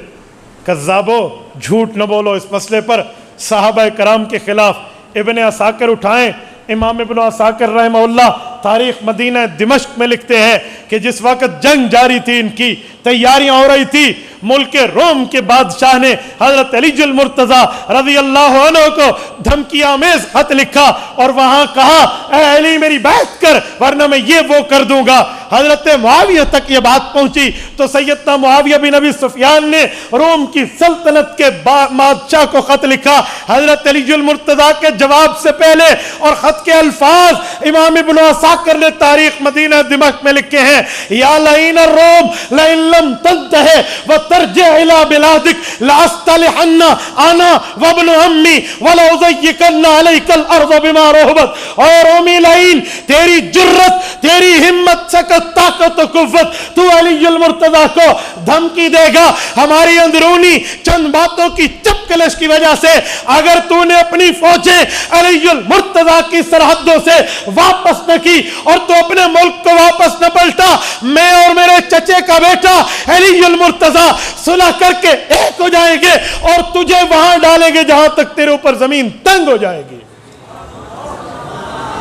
کذابو، جھوٹ نہ بولو اس مسئلے پر. صحابہ کرام کے خلاف ابن عساکر اٹھائیں. امام ابن عساکر رحمہ اللہ تاریخ مدینہ دمشق میں لکھتے ہیں کہ جس وقت جنگ جاری تھی، ان کی تیاریاں ہو رہی تھی، ملک روم کے بادشاہ نے حضرت علی المرتضیٰ رضی اللہ عنہ کو دھمکی آمیز خط لکھا اور وہاں کہا اے علی میری بیعت کر ورنہ میں یہ وہ کر دوں گا. حضرت معاویہ تک یہ بات پہنچی تو سیدنا معاویہ بن ابی سفیان نے روم کی سلطنت کے بادشاہ کو خط لکھا حضرت علی المرتضیٰ کے جواب سے پہلے، اور خط کے الفاظ امام ابن عساکر نے تاریخ مدینہ دمشق میں لکھے ہیں یا لعین الروم لئن لم تنتہ وترجع الى بلادک لاستلحن انا وابن عمی ولأضیقن علیک الارض بما رحبت. اور رومی لعین، تیری جرت، تیری ہمت، سکت، طاقت و قوت، تو علی المرتضیٰ کو دھمکی دے گا ہماری اندرونی چند باتوں کی چپکلش کی وجہ سے. اگر تو نے اپنی فوجیں علی المرتضیٰ کی سرحدوں سے واپس نہ کی اور تو اپنے ملک کو واپس نہ پلٹا، میں اور میرے چچے کا بیٹا علی المرتضیٰ صلح کر کے ایک ہو جائیں گے اور تجھے وہاں ڈالیں گے جہاں تک تیرے اوپر زمین تنگ ہو جائے گی.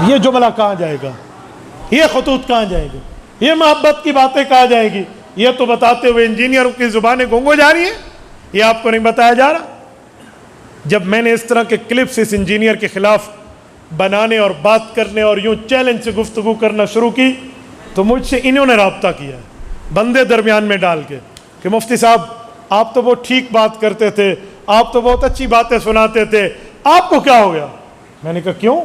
یہ جملہ کہاں جائے گا؟ یہ خطوط کہاں جائے گا؟ یہ محبت کی باتیں کہاں جائے گی؟ یہ تو بتاتے ہوئے انجینئروں کی زبانیں گونگ ہو جا رہی ہیں. یہ آپ کو نہیں بتایا جا رہا؟ جب میں نے اس طرح کے کلپس اس انجینئر کے خلاف بنانے اور بات کرنے اور یوں چیلنج سے گفتگو کرنا شروع کی تو مجھ سے انہوں نے رابطہ کیا بندے درمیان میں ڈال کے کہ مفتی صاحب آپ تو بہت ٹھیک بات کرتے تھے، آپ تو بہت اچھی باتیں سناتے تھے، آپ کو کیا ہو گیا؟ میں نے کہا کیوں؟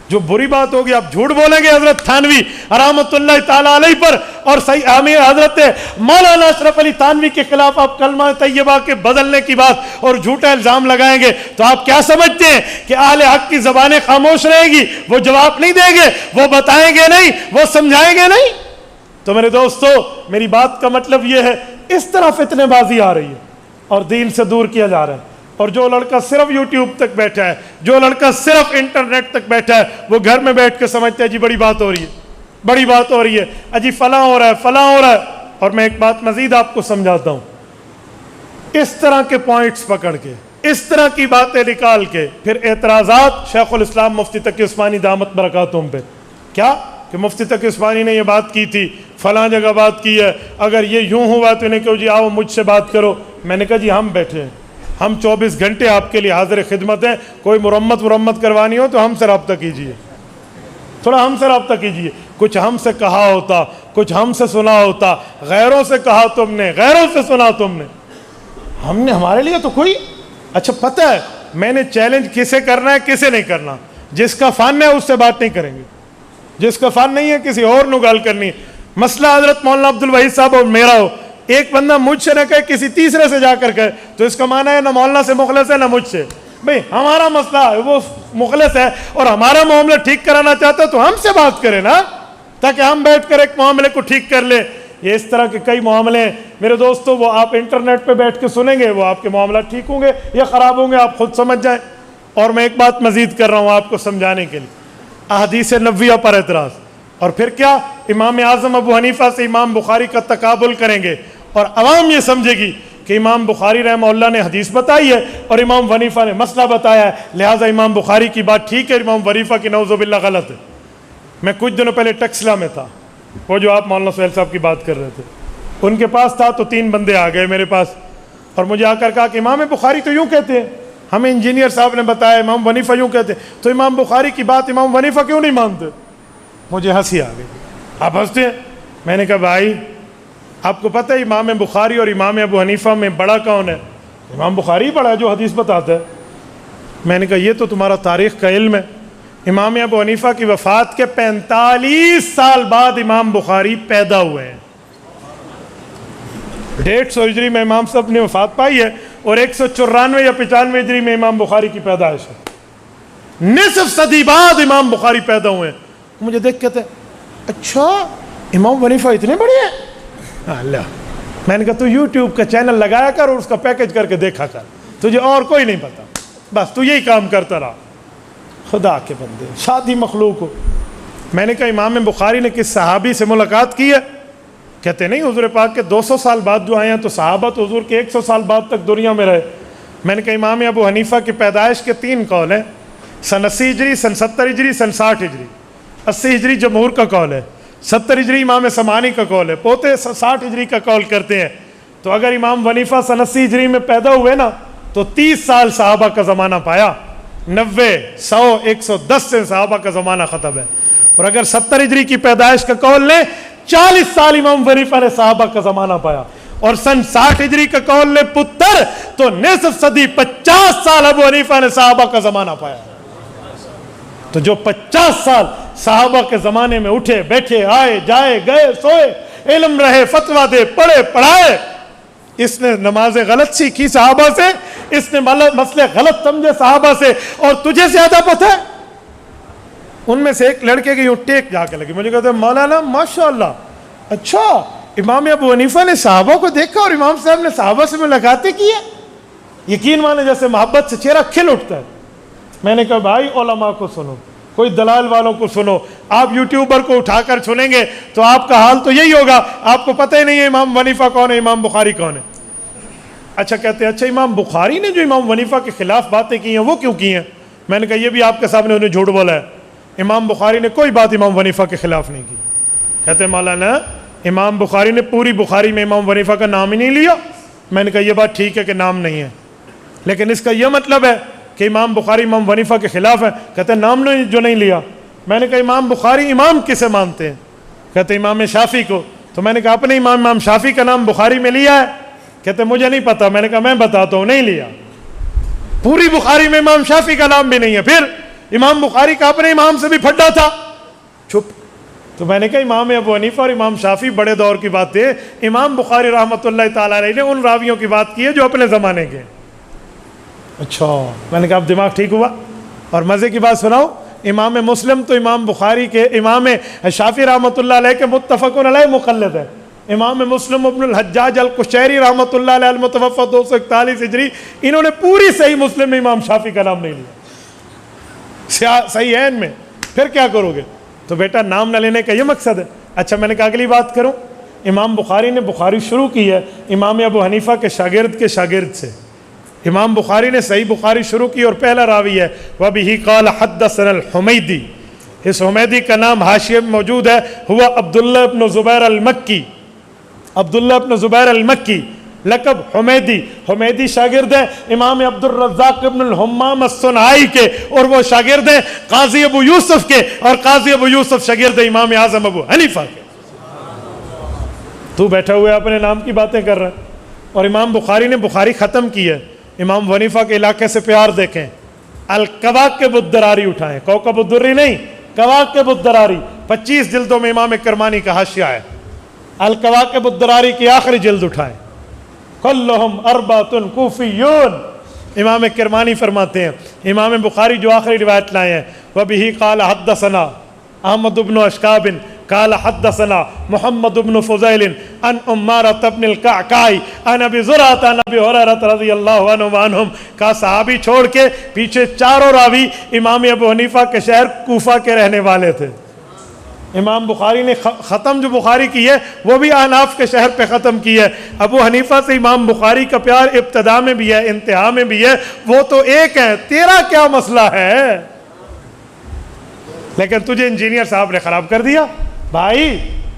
جو بری بات ہوگی آپ جھوٹ بولیں گے حضرت تھانوی رحمۃ اللہ تعالیٰ علیہ پر اور حضرت مولانا اشرف علی تھانوی کے خلاف آپ کلمہ طیبہ کے بدلنے کی بات اور جھوٹا الزام لگائیں گے تو آپ کیا سمجھتے ہیں کہ اہل حق کی زبانیں خاموش رہے گی؟ وہ جواب نہیں دیں گے، وہ بتائیں گے نہیں، وہ سمجھائیں گے نہیں؟ تو میرے دوستو، میری بات کا مطلب یہ ہے اس طرح فتنے بازی آ رہی ہے اور دین سے دور کیا جا رہا ہے. اور جو لڑکا صرف یوٹیوب تک بیٹھا ہے، جو لڑکا صرف انٹرنیٹ تک بیٹھا ہے، وہ گھر میں بیٹھ کے سمجھتا ہے جی بڑی بات ہو رہی ہے، بڑی بات ہو رہی ہے، اجی فلاں ہو رہا ہے، فلاں ہو رہا ہے. اور میں ایک بات مزید آپ کو سمجھاتا ہوں، اس طرح کے پوائنٹس پکڑ کے، اس طرح کی باتیں نکال کے پھر اعتراضات شیخ الاسلام مفتی تقی عثمانی دامت برکاتہم پہ کیا کہ مفتی تقی عثمانی نے یہ بات کی تھی، فلاں جگہ بات کی ہے، اگر یہ یوں ہوا تو انہیں کہو جی آؤ مجھ سے بات کرو. میں نے کہا جی ہم بیٹھے ہیں، ہم 24 گھنٹے آپ کے لیے حاضر خدمت ہیں، کوئی مرمت کروانی ہو تو ہم سے رابطہ کیجئے، تھوڑا ہم سے رابطہ کیجئے. کچھ ہم سے کہا ہوتا، کچھ ہم سے سنا ہوتا، غیروں سے کہا تم نے، غیروں سے سنا تم نے، ہم نے ہمارے لیے تو کوئی اچھا پتہ ہے میں نے چیلنج کسے کرنا ہے کسے نہیں کرنا. جس کا فن ہے اس سے بات نہیں کریں گے، جس کا فن نہیں ہے کسی اور نو گال کرنی ہے. مسئلہ حضرت مولانا عبد الوحید صاحب اور میرا ہو، ایک بندہ مجھ سے نہ کہے کسی تیسرے سے جا کر کہے تو اس کا معنی ہے نہ مولانا سے مخلص ہے نہ مجھ سے. بھئی ہمارا مسئلہ ہے وہ مخلص ہے اور ہمارا معاملہ ٹھیک کرانا چاہتا ہے تو ہم سے بات کرے نا، تاکہ ہم بیٹھ کر ایک معاملے کو ٹھیک کر لیں. یہ اس طرح کے کئی معاملے ہیں میرے دوستو، وہ آپ انٹرنیٹ پہ بیٹھ کے سنیں گے، وہ آپ کے معاملات ٹھیک ہوں گے یا خراب ہوں گے آپ خود سمجھ جائیں. اور میں ایک بات مزید کر رہا ہوں آپ کو سمجھانے کے لیے، احادیث نبویہ پر اعتراض، اور پھر کیا امام اعظم ابو حنیفہ سے امام بخاری کا تقابل کریں گے اور عوام یہ سمجھے گی کہ امام بخاری رحمہ اللہ نے حدیث بتائی ہے اور امام حنیفہ نے مسئلہ بتایا ہے، لہٰذا امام بخاری کی بات ٹھیک ہے، امام حنیفہ کی نعوذ باللہ غلط ہے. میں کچھ دنوں پہلے ٹیکسلا میں تھا، وہ جو آپ مولانا سہیل صاحب کی بات کر رہے تھے، ان کے پاس تھا تو 3 بندے آ گئے میرے پاس اور مجھے آ کر کہا کہ امام بخاری تو یوں کہتے ہیں، ہمیں انجینئر صاحب نے بتایا امام حنیفہ یوں کہتے ہیں، تو امام بخاری کی بات امام حنیفہ کیوں نہیں مانتے؟ مجھے ہنسی آ گئی. آپ ہنستے ہیں؟ میں نے کہا بھائی آپ کو پتہ ہے امام بخاری اور امام ابو حنیفہ میں بڑا کون ہے؟ امام بخاری بڑا ہے جو حدیث بتاتا ہے. میں نے کہا یہ تو تمہارا تاریخ کا علم ہے. امام ابو حنیفہ کی وفات کے 45 سال بعد امام بخاری پیدا ہوئے ہیں. 150 ہجری میں امام صاحب نے وفات پائی ہے اور 194 یا 95 ہجری میں امام بخاری کی پیدائش ہے. نصف صدی بعد امام بخاری پیدا ہوئے ہیں. مجھے دیکھ کہتے ہیں اچھا امام حنیفہ اتنے بڑے ہیں؟ اللہ، میں نے کہا تو یوٹیوب کا چینل لگایا کر اور اس کا پیکج کر کے دیکھا کر، تجھے اور کوئی نہیں پتا، بس تو یہی کام کرتا رہا۔ خدا کے بندے، شادی مخلوق ہو۔ میں نے کہا امام بخاری نے کس صحابی سے ملاقات کی ہے؟ کہتے نہیں حضور پاک کے 200 سال بعد جو آئے ہیں، تو صحابہ تو حضور کے 100 سال بعد تک دنیا میں رہے۔ میں نے کہا امام ابو حنیفہ کی پیدائش کے 3 قول ہیں، سن 80 ہجری، سن 70 ہجری، سن 60 ہجری۔ 80 ہجری جمہور کا قول ہے، 70 ہجری امام سمانی کا قول ہے، پوتے 60 ہجری کا قول کرتے ہیں۔ تو اگر امام حنیفہ سن 80 ہجری میں پیدا ہوئے نا تو 30 سال صحابہ کا زمانہ پایا، 90، 100، 110 سے صحابہ کا زمانہ ختم ہے۔ اور اگر 70 ہجری کی پیدائش کا قول لیں، 40 سال امام حنیفہ نے صحابہ کا زمانہ پایا، اور سن 60 ہجری کا قول لیں پتر تو نصف صدی 50 سال ابو حنیفہ نے صحابہ کا زمانہ پایا۔ تو جو 50 سال صحابہ کے زمانے میں اٹھے بیٹھے، آئے جائے، گئے سوئے، علم رہے، فتویٰ دے، پڑھے پڑھائے، اس نے نمازیں غلط سیکھی صحابہ سے، اس نے مسئلے غلط سمجھے صحابہ سے، اور تجھے زیادہ پتہ ہے۔ ان میں سے ایک لڑکے کی یوں ٹیک جا کے لگی، مجھے کہتے ہیں مولانا ماشاءاللہ، اچھا امام ابو حنیفہ نے صحابہ کو دیکھا اور امام صاحب نے صحابہ سے ملاقاتیں کی ہے؟ یقین مانے جیسے محبت سے چہرہ کھل اٹھتا ہے۔ میں نے کہا بھائی علماء کو سنو، کوئی دلائل والوں کو سنو، آپ یوٹیوبر کو اٹھا کر سنیں گے تو آپ کا حال تو یہی ہوگا، آپ کو پتہ ہی نہیں ہے امام حنیفہ کون ہے، امام بخاری کون ہے۔ اچھا کہتے ہیں اچھا امام بخاری نے جو امام حنیفہ کے خلاف باتیں کی ہیں وہ کیوں کی ہیں؟ میں نے کہا یہ بھی آپ کے سامنے انہیں جھوٹ بولا ہے، امام بخاری نے کوئی بات امام حنیفہ کے خلاف نہیں کی۔ کہتے ہیں مولانا امام بخاری نے پوری بخاری میں امام حنیفہ کا نام ہی نہیں لیا۔ میں نے کہا یہ بات ٹھیک ہے کہ نام نہیں ہے، لیکن اس کا یہ مطلب ہے کہ امام بخاری امام حنیفہ کے خلاف ہے؟ کہتے ہیں نام نے جو نہیں لیا۔ میں نے کہا امام بخاری امام کسے مانتے ہیں؟ کہتے ہیں امام شافعی کو۔ تو میں نے کہا اپنے امام شافعی کا نام بخاری میں لیا ہے؟ کہتے ہیں مجھے نہیں پتا۔ میں نے کہا میں بتاتا ہوں، نہیں لیا، پوری بخاری میں امام شافعی کا نام بھی نہیں ہے۔ پھر امام بخاری کا اپنے امام سے بھی پھڈا تھا، چھپ۔ تو میں نے کہا امام ابو حنیفہ اور امام شافعی بڑے دور کی بات ہے، امام بخاری رحمۃ اللہ تعالیٰ علیہ نے ان راویوں کی بات کی ہے جو اپنے زمانے کے۔ اچھا میں نے کہا اب دماغ ٹھیک ہوا۔ اور مزے کی بات سناؤ، امام مسلم تو امام بخاری کے، امام شافعی رحمۃ اللہ علیہ کے متفق علیہ مقلد ہے۔ امام مسلم ابن الحجاج القشیری رحمۃ اللہ علیہ المتوفی 241 ہجری، انہوں نے پوری صحیح مسلم میں امام شافعی کا نام نہیں لیا، صحیح ہے ان میں۔ پھر کیا کرو گے؟ تو بیٹا نام نہ لینے کا یہ مقصد ہے۔ اچھا میں نے کہا اگلی بات کروں، امام بخاری نے بخاری شروع کی ہے امام ابو حنیفہ کے شاگرد سے۔ امام بخاری نے صحیح بخاری شروع کی اور پہلا راوی ہے وَبِهِ قَالَ حَدَّثَنَا الْحُمَيْدِي، اس حمیدی کا نام حاشیہ میں موجود ہے، ہوا عبداللہ ابن زبیر المکی، عبداللہ ابن زبیر المکی، لقب حمیدی۔ حمیدی شاگرد ہے امام عبد الرزاق ابن الحمام الصنعائی کے، اور وہ شاگرد ہیں قاضی ابو یوسف کے، اور قاضی ابو یوسف شاگرد ہے امام اعظم ابو حنیفہ کے۔ تو بیٹھا ہوئے اپنے نام کی باتیں کر رہے ہیں، اور امام بخاری نے بخاری ختم کی ہے۔ امام حنیفہ کے علاقے سے پیار دیکھیں، الکواکب الدراری اٹھائیں، کوکب الدری نہیں، کواکب الدراری، 25 جلدوں میں امام کرمانی کا حاشیہ ہے۔ الکواکب الدراری کی آخری جلد اٹھائیں، کلہم اربعۃ کوفیون، امام کرمانی فرماتے ہیں۔ امام بخاری جو آخری روایت لائے ہیں وبہ قال حدثنا احمد بن اشکاب قال حدثنا محمد بن فضیل عن عمارۃ بن القعقاع عن ابی زرعۃ عن ابی ہریرہ رضی اللہ عنہ وعنہم، کا صحابی چھوڑ کے پیچھے چاروں راوی امام ابو حنیفہ کے شہر کوفہ کے رہنے والے تھے۔ امام بخاری نے ختم جو بخاری کی ہے وہ بھی احناف کے شہر پہ ختم کی ہے۔ ابو حنیفہ سے امام بخاری کا پیار ابتدا میں بھی ہے، انتہا میں بھی ہے، وہ تو ایک ہے، تیرا کیا مسئلہ ہے؟ لیکن تجھے انجینئر صاحب نے خراب کر دیا۔ بھائی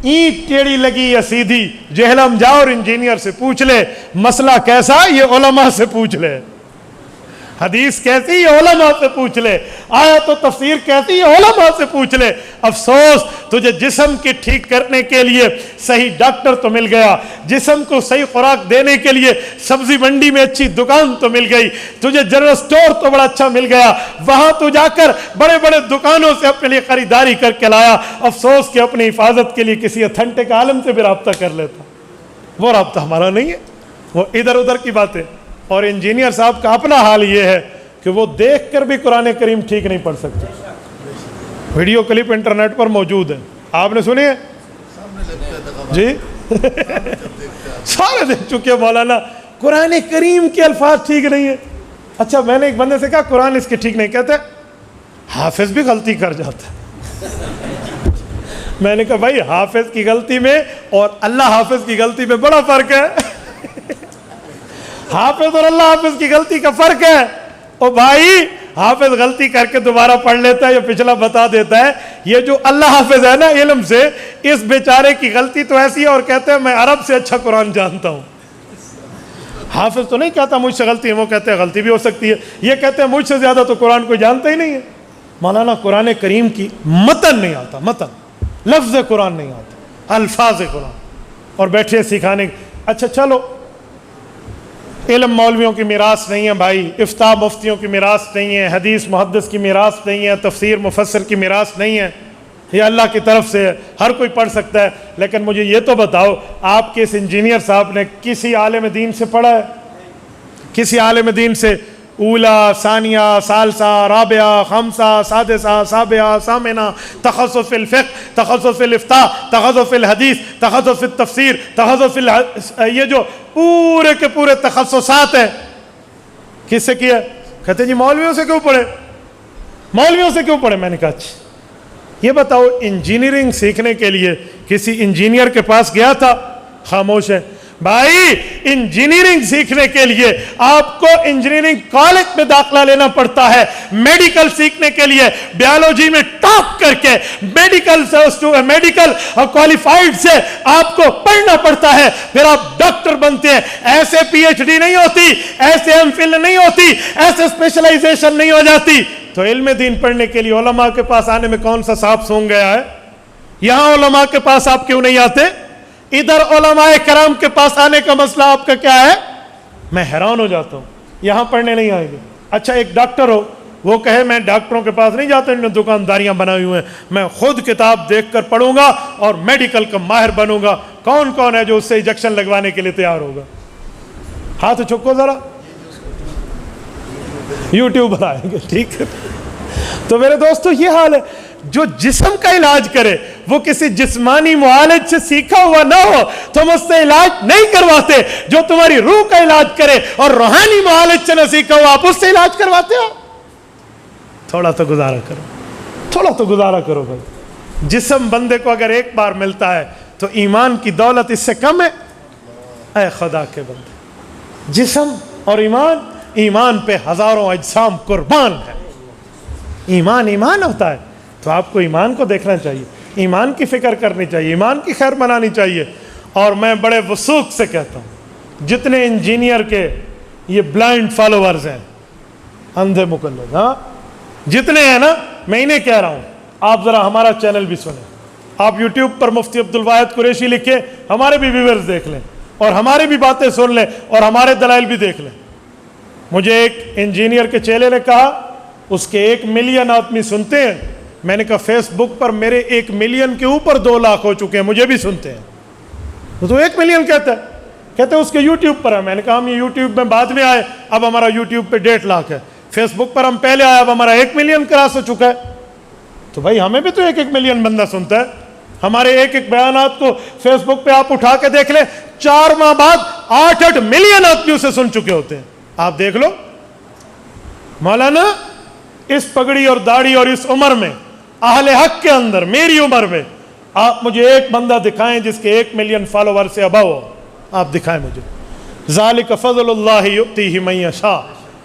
اینٹ ٹیڑھی لگی یا سیدھی، جہلم جا اور انجینئر سے پوچھ لے مسئلہ کیسا، یہ علماء سے پوچھ لے۔ حدیث کیسی، یہ علماء سے پوچھ لے۔ آیت و تفسیر کیسی، یہ علماء سے پوچھ لے۔ افسوس تجھے جسم کی ٹھیک کرنے کے لیے صحیح ڈاکٹر تو مل گیا، جسم کو صحیح خوراک دینے کے لیے سبزی منڈی میں اچھی دکان تو مل گئی، تجھے جنرل سٹور تو بڑا اچھا مل گیا، وہاں تو جا کر بڑے بڑے دکانوں سے اپنے لیے خریداری کر کے لایا۔ افسوس کہ اپنی حفاظت کے لیے کسی اتھنٹک عالم سے بھی رابطہ کر لیتا، وہ رابطہ ہمارا نہیں ہے، وہ ادھر ادھر کی باتیں۔ اور انجینئر صاحب کا اپنا حال یہ ہے کہ وہ دیکھ کر بھی قرآن کریم ٹھیک نہیں پڑھ سکتے۔ ویڈیو کلپ انٹرنیٹ پر موجود ہے، آپ نے سنی ہے جی؟ سارے دیکھ چکے مولانا قرآن کریم کے الفاظ ٹھیک نہیں ہے. اچھا میں نے ایک بندے سے کہا قرآن اس کے ٹھیک نہیں، کہتے حافظ بھی غلطی کر جاتا ہے. میں نے کہا بھائی حافظ کی غلطی میں اور اللہ حافظ کی غلطی میں بڑا فرق ہے. حافظ اور اللہ حافظ کی غلطی کا فرق ہے. اور بھائی حافظ غلطی کر کے دوبارہ پڑھ لیتا ہے یا پچھلا بتا دیتا ہے. یہ جو اللہ حافظ ہے نا علم سے، اس بیچارے کی غلطی تو ایسی ہے اور کہتے ہیں میں عرب سے اچھا قرآن جانتا ہوں. حافظ تو نہیں کہتا مجھ سے غلطی ہے، وہ کہتے ہیں غلطی بھی ہو سکتی ہے. یہ کہتے ہیں مجھ سے زیادہ تو قرآن کو جانتا ہی نہیں ہے. مولانا قرآن کریم کی متن نہیں آتا، متن لفظ قرآن نہیں آتا، الفاظ قرآن، اور بیٹھے سکھانے. اچھا چلو، علم مولویوں کی میراث نہیں ہے بھائی، افتاء مفتیوں کی میراث نہیں ہے، حدیث محدث کی میراث نہیں ہے، تفسیر مفسر کی میراث نہیں ہے، یہ اللہ کی طرف سے ہے، ہر کوئی پڑھ سکتا ہے. لیکن مجھے یہ تو بتاؤ آپ کے اس انجینئر صاحب نے کسی عالم دین سے پڑھا ہے؟ کسی عالم دین سے اولا، ثانیہ، ثالثہ، رابعہ، خمسہ، سادسہ، سابعہ، ثامنہ، تخصص فی الفقہ، تخصص فی الافتاء، تخصص فی الحدیث، تخصص فی التفسیر، تخصص فی یہ جو پورے کے پورے تخصصات ہیں، کس سے کیا؟ کہتے جی مولویوں سے کیوں پڑھے، مولویوں سے کیوں پڑھے. میں نے کہا اچھا یہ بتاؤ انجینئرنگ سیکھنے کے لیے کسی انجینئر کے پاس گیا تھا؟ خاموش ہے. بھائی انجینئرنگ سیکھنے کے لیے آپ کو انجینئرنگ کالج میں داخلہ لینا پڑتا ہے. میڈیکل سیکھنے کے لیے بیالوجی میں ٹاپ کر کے میڈیکل کوالیفائیڈ سے آپ کو پڑھنا پڑتا ہے، پھر آپ ڈاکٹر بنتے ہیں. ایسے پی ایچ ڈی نہیں ہوتی، ایسے ایم فل نہیں ہوتی، ایسے اسپیشلائزیشن نہیں ہو جاتی. تو علم دین پڑھنے کے لیے علماء کے پاس آنے میں کون سا سانپ سونگ گیا ہے؟ یہاں علماء کے پاس آپ کیوں نہیں آتے؟ ادھر علماء کرام کے پاس آنے کا مسئلہ آپ کا کیا ہے؟ میں حیران ہو جاتا ہوں. یہاں پڑھنے نہیں آئیں گے. اچھا ایک ڈاکٹر ہو، وہ کہے میں ڈاکٹروں کے پاس نہیں جاتا، انہوں نے دکانداریاں بنائی ہوئے ہیں، میں خود کتاب دیکھ کر پڑھوں گا اور میڈیکل کا ماہر بنوں گا. کون کون ہے جو اس سے انجیکشن لگوانے کے لیے تیار ہوگا؟ ہاتھ چکو ذرا. یوٹیوبر آئیں گے، ٹھیک ہے. تو میرے دوستو یہ حال ہے. جو جسم کا علاج کرے وہ کسی جسمانی معالج سے سیکھا ہوا نہ ہو، تم اس سے علاج نہیں کرواتے. جو تمہاری روح کا علاج کرے اور روحانی معالج سے نہ سیکھا ہو، آپ اس سے علاج کرواتے ہو. تھوڑا تو گزارا کرو، تھوڑا تو گزارا کرو بھائی. جسم بندے کو اگر ایک بار ملتا ہے تو ایمان کی دولت اس سے کم ہے؟ اے خدا کے بندے، جسم اور ایمان پہ ہزاروں اجسام قربان ہے. ایمان ہوتا ہے تو آپ کو ایمان کو دیکھنا چاہیے، ایمان کی فکر کرنی چاہیے، ایمان کی خیر منانی چاہیے. اور میں بڑے وثوق سے کہتا ہوں جتنے انجینئر کے یہ بلائنڈ فالوورز ہیں، اندھے مقلد، ہاں جتنے ہیں نا، میں انہیں کہہ رہا ہوں آپ ذرا ہمارا چینل بھی سنیں. آپ یوٹیوب پر مفتی عبدالواحد قریشی لکھیں، ہمارے بھی ویورز دیکھ لیں اور ہماری بھی باتیں سن لیں اور ہمارے دلائل بھی دیکھ لیں. مجھے ایک انجینئر کے چیلے نے کہا اس کے 1 ملین آدمی سنتے ہیں. میں نے کہا فیس بک پر میرے 1 ملین کے اوپر 2 لاکھ ہو چکے ہیں، مجھے بھی سنتے ہیں. تو 1 ملین کہتا ہے، کہتے ہیں اس کے یوٹیوب پر ہے. میں نے کہا ہم یہ یوٹیوب میں بعد میں آئے، اب ہمارا یوٹیوب پہ 1.5 لاکھ ہے. فیس بک پر ہم پہلے آئے، اب ہمارا 1 ملین کراس ہو چکا ہے. تو بھائی ہمیں بھی تو 1 ملین بندہ سنتا ہے. ہمارے ایک بیانات کو فیس بک پہ آپ اٹھا کے دیکھ لیں، 4 ماہ بعد 8 ملین آدمی اسے سن چکے ہوتے ہیں. آپ دیکھ لو مولانا، اس پگڑی اور داڑھی اور اس عمر میں، اہل حق کے اندر، میری عمر میں، آپ مجھے ایک بندہ دکھائیں جس کے 1 ملین فالوور سے ابو ہو. آپ دکھائیں مجھے. ذالک فضل اللہ یؤتیہ من یشاء.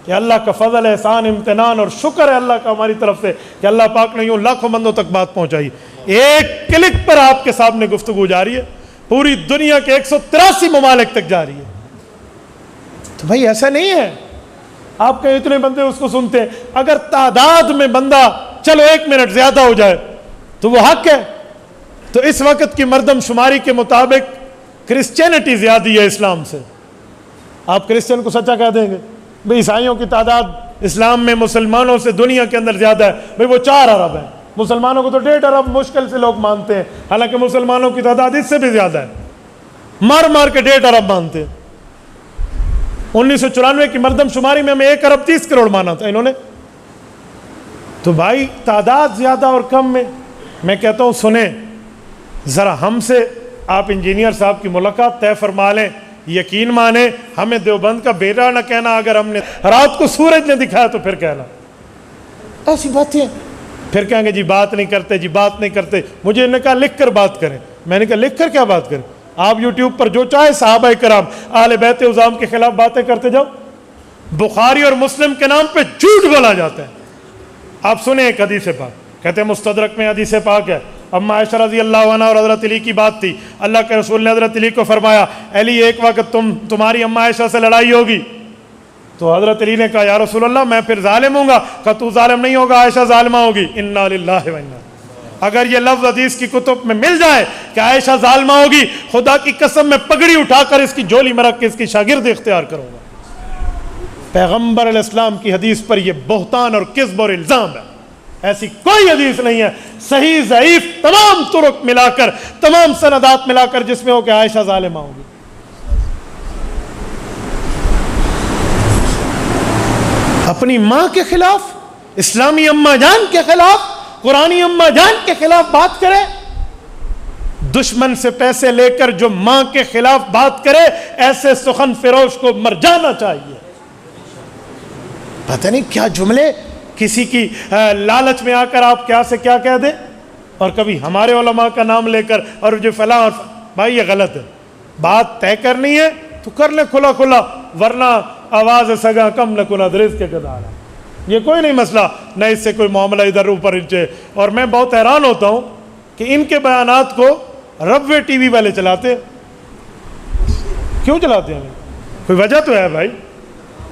یہ اللہ کا فضل، احسان، امتنان اور شکر ہے اللہ کا ہماری طرف سے کہ اللہ پاک نے یوں لاکھوں بندوں تک بات پہنچائی. ایک کلک پر آپ کے سامنے گفتگو جاری ہے، پوری دنیا کے 183 ممالک تک جاری ہے. تو بھائی ایسا نہیں ہے آپ کے اتنے بندے اس کو سنتے ہیں. اگر تعداد میں بندہ چلو 1 منٹ زیادہ ہو جائے تو وہ حق ہے. تو اس وقت کی مردم شماری کے مطابق کرسچینٹی زیادہ ہے اسلام سے. آپ کرسچن کو سچا کہہ دیں گے بھئی عیسائیوں کی تعداد اسلام میں مسلمانوں سے دنیا کے اندر زیادہ ہے. بھئی وہ 4 ارب ہیں، مسلمانوں کو تو 1.5 ارب مشکل سے لوگ مانتے ہیں، حالانکہ مسلمانوں کی تعداد اس سے بھی زیادہ ہے. مار کے 1.5 ارب مانتے ہیں. 1994 کی مردم شماری میں ہمیں 1 ارب 30 کروڑ مانا تھا انہوں نے. تو بھائی تعداد زیادہ اور کم میں کہتا ہوں سنیں، ذرا ہم سے آپ انجینئر صاحب کی ملاقات طے فرما لیں, یقین مانیں ہمیں دیوبند کا بیٹا نہ کہنا, اگر ہم نے رات کو سورج نے دکھایا تو پھر کہنا. ایسی باتیں پھر کہیں گے جی بات نہیں کرتے, جی بات نہیں کرتے. مجھے انہوں نے کہا لکھ کر بات کریں. میں نے کہا لکھ کر کیا بات کریں؟ آپ یوٹیوب پر جو چاہے صحابہ کرام اہل بیت عظام کے خلاف باتیں کرتے جاؤ. بخاری اور مسلم کے نام پہ جھوٹ بولا جاتا ہے. آپ سنیں ایک حدیث پاک, کہتے ہیں مستدرک میں حدیث پاک ہے, اما عائشہ رضی اللہ عنہ اور حضرت علی کی بات تھی. اللہ کے رسول نے حضرت علی کو فرمایا, علی ایک وقت تمہاری اما عائشہ سے لڑائی ہوگی. تو حضرت علی نے کہا یا رسول اللہ میں پھر ظالم ہوں گا. کہا تو ظالم نہیں ہوگا, عائشہ ظالمہ ہوگی. انا للہ و انا. اگر یہ لفظ حدیث کی کتب میں مل جائے کہ عائشہ ظالمہ ہوگی, خدا کی قسم میں پگڑی اٹھا کر اس کی جولی میں رکھ کے اس کی شاگرد اختیار کروں گا. پیغمبر علیہ السلام کی حدیث پر یہ بہتان اور کذب اور الزام ہے. ایسی کوئی حدیث نہیں ہے صحیح ضعیف تمام طرق ملا کر, تمام سندات ملا کر جس میں ہو کہ عائشہ ظالمہ ہوگی. اپنی ماں کے خلاف, اسلامی اماں جان کے خلاف, قرآنی اماں جان کے خلاف بات کرے. دشمن سے پیسے لے کر جو ماں کے خلاف بات کرے, ایسے سخن فروش کو مر جانا چاہیے. پتہ نہیں کیا جملے کسی کی لالچ میں آ کر آپ کیا سے کیا کہہ دیں, اور کبھی ہمارے علماء کا نام لے کر اور جو فلاں اور بھائی یہ غلط ہے. بات طے کرنی ہے تو کر لے کھلا کھلا, ورنہ آواز سگا کم نہ کنا درز کے گدارا. یہ کوئی نہیں مسئلہ, نہ اس سے کوئی معاملہ ادھر اوپر نیچے. اور میں بہت حیران ہوتا ہوں کہ ان کے بیانات کو ربوے ٹی وی والے چلاتے. کیوں چلاتے ہیں؟ کوئی وجہ تو ہے بھائی,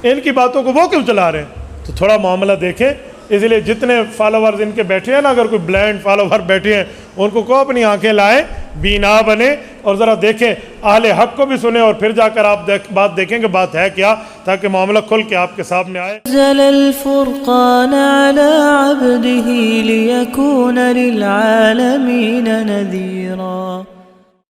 ان کی باتوں کو وہ کیوں چلا رہے ہیں؟ تو تھوڑا معاملہ دیکھیں. اس لیے جتنے فالوورز ان کے بیٹھے ہیں نا, اگر کوئی بلائنڈ فالوور بیٹھے ہیں ان کو اپنی آنکھیں لائیں, بینا بنے, اور ذرا دیکھیں اہل حق کو بھی سنیں, اور پھر جا کر آپ بات دیکھیں کہ بات ہے کیا, تاکہ معاملہ کھل کے آپ کے سامنے آئے. نزل الفرقان على عبده ليكون للعالمين نذيرا.